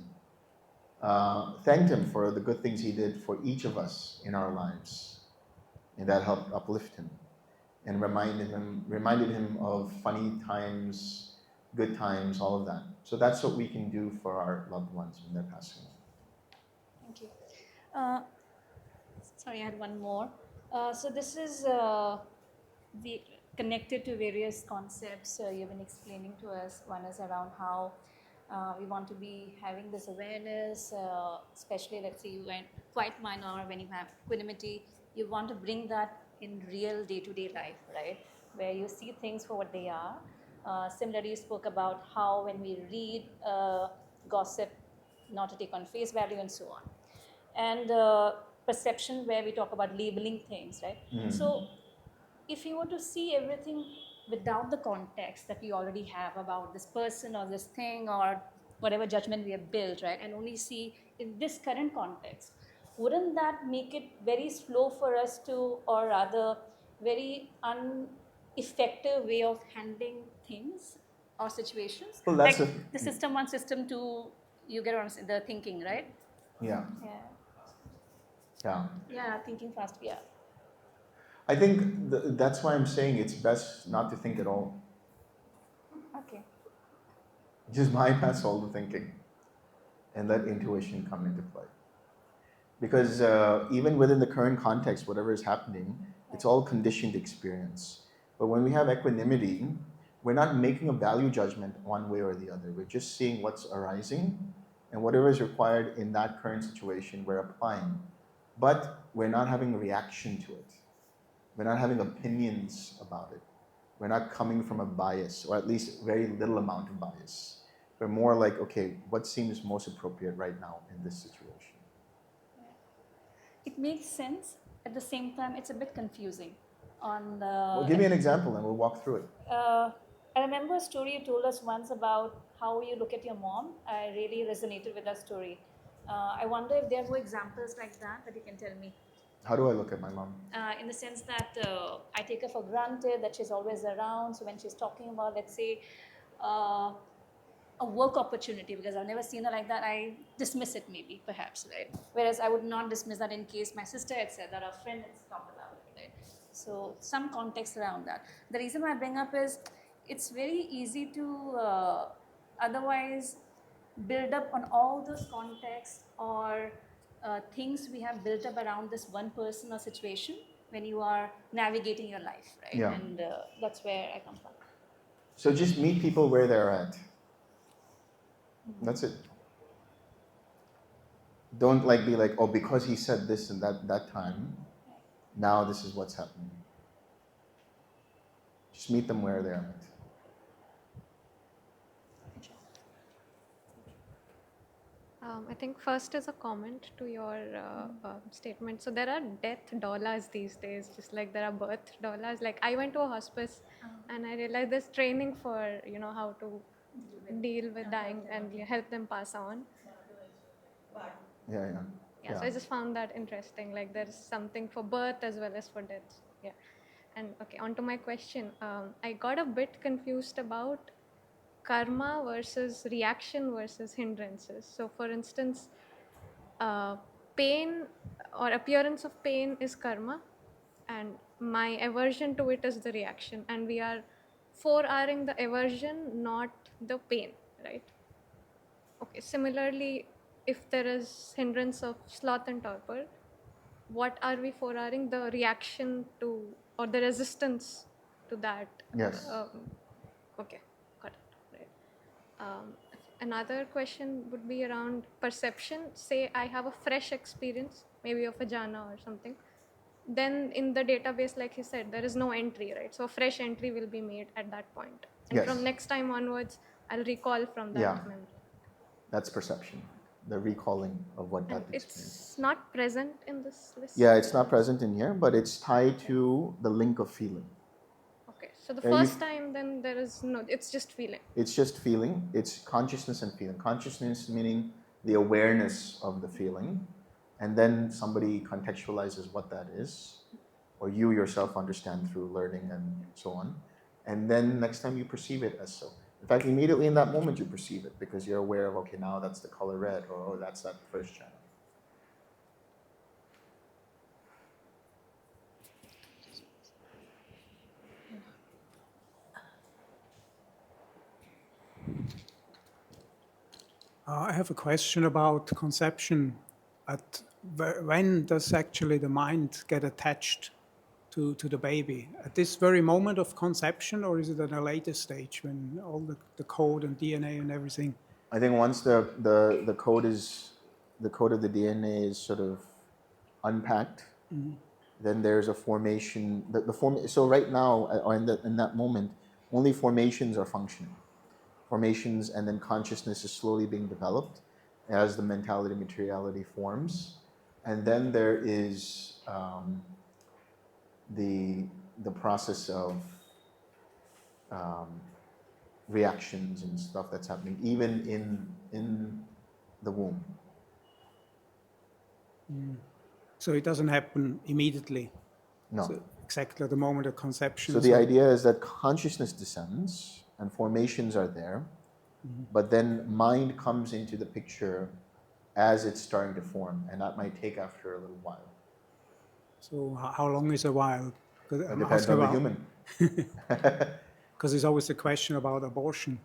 Thanked him for the good things he did for each of us in our lives, and that helped uplift him and reminded him of funny times, good times, all of that. So that's what we can do for our loved ones when they're passing away. Thank you. Uh, Sorry, I had one more. So this is connected to various concepts you've been explaining to us. One is around how we want to be having this awareness, especially let's say you went quite minor when you have equanimity. You want to bring that in real day-to-day life, right? Where you see things for what they are. Similarly, you spoke about how when we read gossip, not to take on face value and so on, and perception where we talk about labeling things, right? So if you were to see everything without the context that we already have about this person or this thing or whatever judgment we have built, right, and only see in this current context, wouldn't that make it very slow for us to, or rather very ineffective way of handling things or situations? Well, that's like the system one, system two, you get what I'm saying, the thinking, right? yeah. Yeah. Yeah. Yeah, thinking fast. Yeah. I think that's why I'm saying it's best not to think at all. Okay. Just bypass all the thinking and let intuition come into play. Because even within the current context, whatever is happening, it's all conditioned experience. But when we have equanimity, we're not making a value judgment one way or the other. We're just seeing what's arising, and whatever is required in that current situation, we're applying. But we're not having a reaction to it. We're not having opinions about it. We're not coming from a bias, or at least very little amount of bias. We're more like, okay, what seems most appropriate right now in this situation? It makes sense. At the same time, it's a bit confusing. On the. Well, give me an example and we'll walk through it. I remember a story you told us once about how you look at your mom. I really resonated with that story. I wonder if there were examples like that you can tell me. How do I look at my mom? In the sense that I take her for granted, that she's always around. So when she's talking about, let's say, a work opportunity, because I've never seen her like that, I dismiss it maybe, perhaps, right? Whereas I would not dismiss that in case my sister had said that, or a friend had talked about it, right? So some context around that. The reason why I bring up is it's very easy to otherwise build up on all those contexts or things we have built up around this one person or situation when you are navigating your life, right? Yeah. And that's where I come from. So just meet people where they're at. That's it. Don't be like, oh, because he said this and that time, now this is what's happening. Just meet them where they're at. I think first is a comment to your statement. So there are death dollars these days, just like there are birth dollars. Like I went to a hospice and I realized there's training for how to deal with dying and help them pass on. Yeah, yeah. Yeah, so I just found that interesting. Like there's something for birth as well as for death. Yeah. And okay, on to my question. I got a bit confused about karma versus reaction versus hindrances. So, for instance, pain or appearance of pain is karma, and my aversion to it is the reaction. And we are 4Ring the aversion, not the pain, right? Okay, similarly, if there is hindrance of sloth and torpor, what are we 4Ring? The reaction to or the resistance to that. Yes. Okay, got it. Right. Another question would be around perception. Say I have a fresh experience, maybe of a jhana or something. Then in the database, like he said, there is no entry, right? So a fresh entry will be made at that point. And Yes. from next time onwards, I'll recall from that Yeah. memory. That's perception, the recalling of what that And experience. it's not present in this list? Yeah, it's not present in here, but it's tied to the link of feeling. Okay, so the Yeah, you first time then there is no, it's just feeling. It's just feeling. It's consciousness and feeling. Consciousness meaning the awareness of the feeling, and then somebody contextualizes what that is, or you yourself understand through learning and so on. And then next time you perceive it as so. In fact, immediately in that moment you perceive it because you're aware of, okay, now that's the color red, or oh, that's that first channel. I have a question about conception. When does actually the mind get attached to the baby? At this very moment of conception, or is it at a later stage when all the code and DNA and everything? I think once the code of the DNA is sort of unpacked, then there's a formation. So right now, or in that moment, only formations are functioning. Formations, and then consciousness is slowly being developed as the mentality materiality forms, and then there is the process of reactions and stuff that's happening even in the womb. So it doesn't happen immediately. No. So exactly at the moment of conception. So the idea is that consciousness descends and formations are there, but then mind comes into the picture as it's starting to form, and that might take after a little while. So how long is a while? It depends on the human. Because there's always the question about abortion.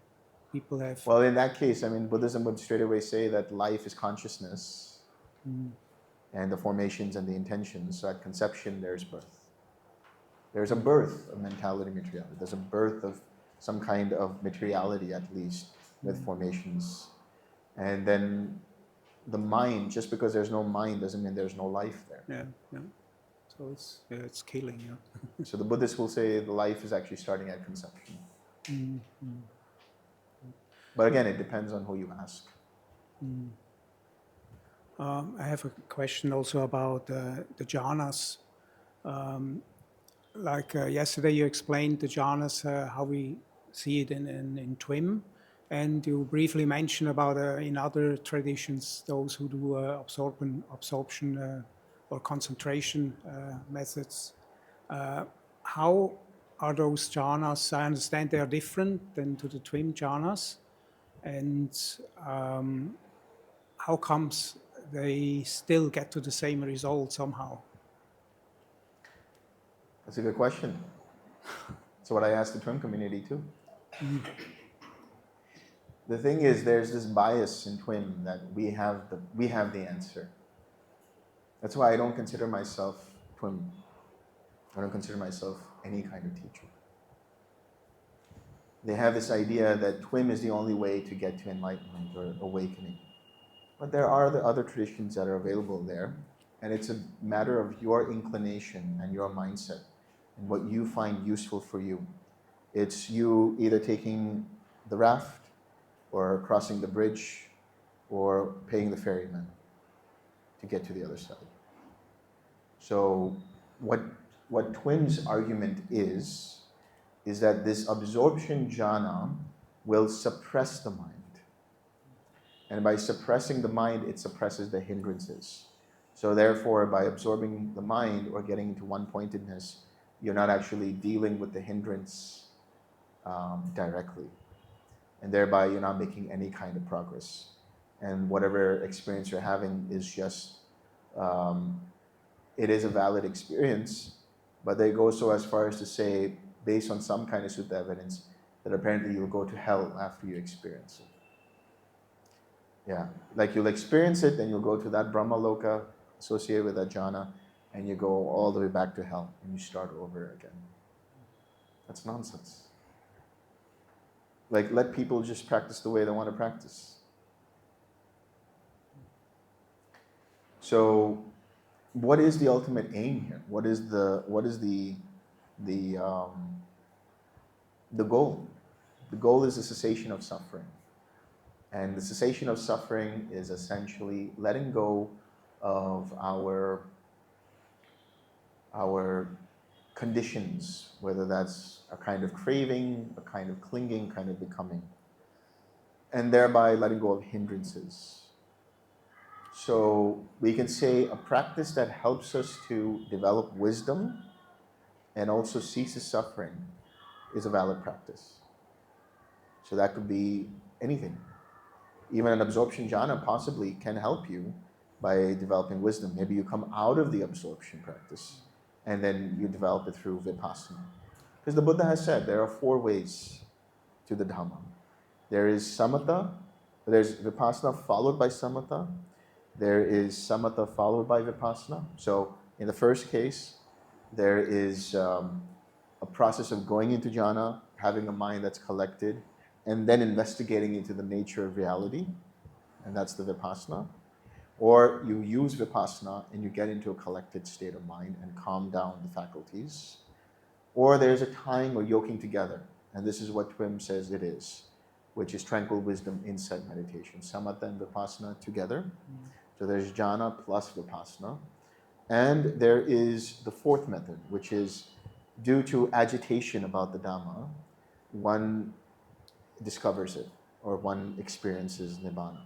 People have. Well, in that case, I mean, Buddhism would straight away say that life is consciousness, and the formations and the intentions. So at conception, there's birth. There's a birth of mentality materiality. There's a birth of some kind of materiality, at least, with formations. And then the mind, just because there's no mind doesn't mean there's no life there. Yeah, yeah. So it's killing, yeah. So the Buddhists will say the life is actually starting at conception. But again, it depends on who you ask. I have a question also about the jhanas. Yesterday you explained the jhanas, how we see it in TWIM, and you briefly mentioned about in other traditions those who do absorption or concentration methods. How are those jhanas? I understand they are different than to the TWIM jhanas, and how comes they still get to the same result somehow? That's a good question. That's what I asked the TWIM community too. The thing is, there's this bias in TWIM that we have the answer. That's why I don't consider myself TWIM. I don't consider myself any kind of teacher. They have this idea that TWIM is the only way to get to enlightenment or awakening. But there are the other traditions that are available there, and it's a matter of your inclination and your mindset and what you find useful for you. It's you either taking the raft or crossing the bridge or paying the ferryman to get to the other side. So what TWIM's argument is that this absorption jhana will suppress the mind. And by suppressing the mind, it suppresses the hindrances. So therefore, by absorbing the mind or getting into one-pointedness, you're not actually dealing with the hindrance directly. And thereby, you're not making any kind of progress. And whatever experience you're having is just, it is a valid experience, but they go so as far as to say, based on some kind of sutta evidence, that apparently you'll go to hell after you experience it. Yeah, like you'll experience it, then you'll go to that Brahma Loka associated with that jhana, and you go all the way back to hell, and you start over again. That's nonsense. Like, let people just practice the way they want to practice. So, what is the ultimate aim here? What is the goal? The goal is the cessation of suffering. And the cessation of suffering is essentially letting go of our conditions, whether that's a kind of craving, a kind of clinging, kind of becoming, and thereby letting go of hindrances. So we can say a practice that helps us to develop wisdom and also ceases suffering is a valid practice. So that could be anything. Even an absorption jhana possibly can help you by developing wisdom. Maybe you come out of the absorption practice and then you develop it through vipassana. Because the Buddha has said there are 4 ways to the Dhamma. There is samatha, there's vipassana followed by samatha, there is samatha followed by vipassana. So in the first case, there is a process of going into jhana, having a mind that's collected, and then investigating into the nature of reality, and that's the vipassana. Or you use vipassana and you get into a collected state of mind and calm down the faculties. Or there's a tying or yoking together, and this is what Twim says it is, which is tranquil wisdom insight meditation, samatha and vipassana together. So there's jhana plus vipassana. And there is the 4th method, which is due to agitation about the Dhamma, one discovers it, or one experiences Nibbana.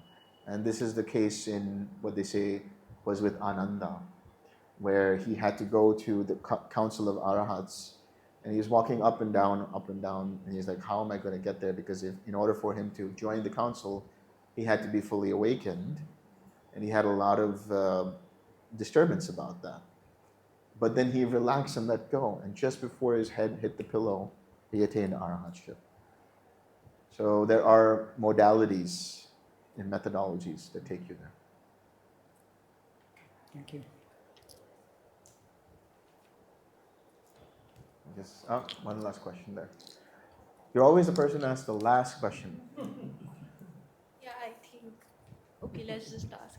And this is the case in what they say was with Ananda, where he had to go to the council of Arahats, and he was walking up and down, and he's like, how am I going to get there? Because in order for him to join the council, he had to be fully awakened, and he had a lot of disturbance about that. But then he relaxed and let go, and just before his head hit the pillow, he attained arahatship. So there are modalities and methodologies that take you there. Thank you. Just one last question there. You're always the person who asks the last question. Yeah, I think. Okay, let's just ask.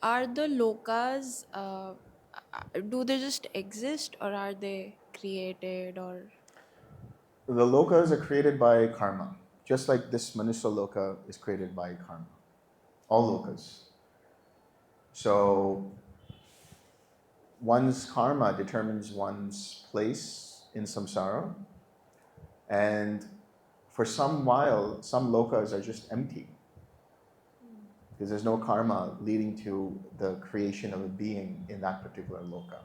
Are the lokas, do they just exist or are they created or? The lokas are created by karma, just like this Manusa loka is created by karma. All lokas. So one's karma determines one's place in samsara, and for some while, some lokas are just empty because there's no karma leading to the creation of a being in that particular loka.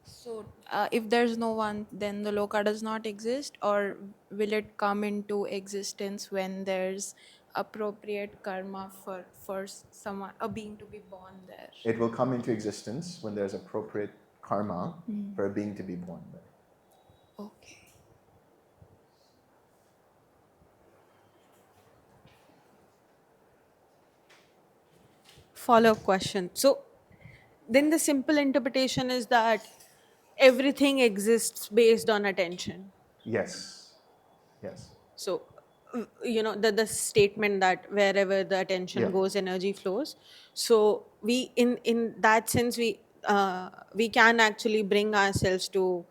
So, if there's no one, then the loka does not exist, or will it come into existence when there's appropriate karma for someone, a being to be born there? It will come into existence when there's appropriate karma for a being to be born there. Okay. Follow-up question. So, then the simple interpretation is that everything exists based on attention. Yes. Yes. So, the statement that wherever the attention Yeah. goes, energy flows. So we, in that sense, we can actually bring ourselves to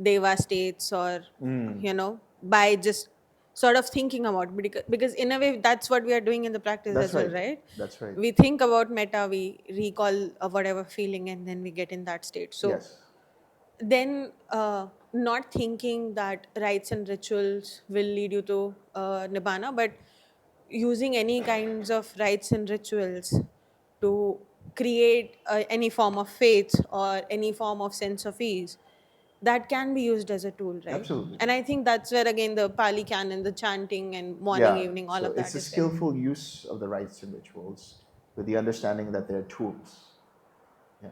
deva states, or by just sort of thinking about, because in a way that's what we are doing in the practice That's as well, right. right? That's right. We think about metta, we recall whatever feeling, and then we get in that state. So Yes. then not thinking that rites and rituals will lead you to nibbana, but using any kinds of rites and rituals to create any form of faith or any form of sense of ease, that can be used as a tool, right? Absolutely. And I think that's where again the Pali canon, the chanting and morning, Yeah, evening, all so of it's that a is there. skillful use of the rites and rituals with the understanding that they're tools. Yeah.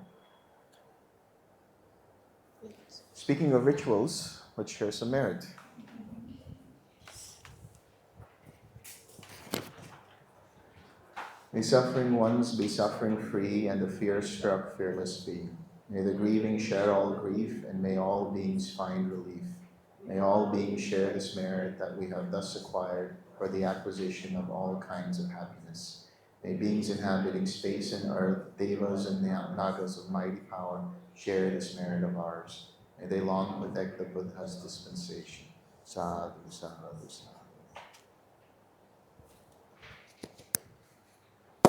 Speaking of rituals, let's share some merit. May suffering ones be suffering free, and the fear-struck fearless be. May the grieving share all grief, and may all beings find relief. May all beings share this merit that we have thus acquired for the acquisition of all kinds of happiness. May beings inhabiting space and earth, devas and nagas of mighty power, share this merit of ours. May they long protect the Buddha's dispensation. Sadhu, sadhu, sadhu.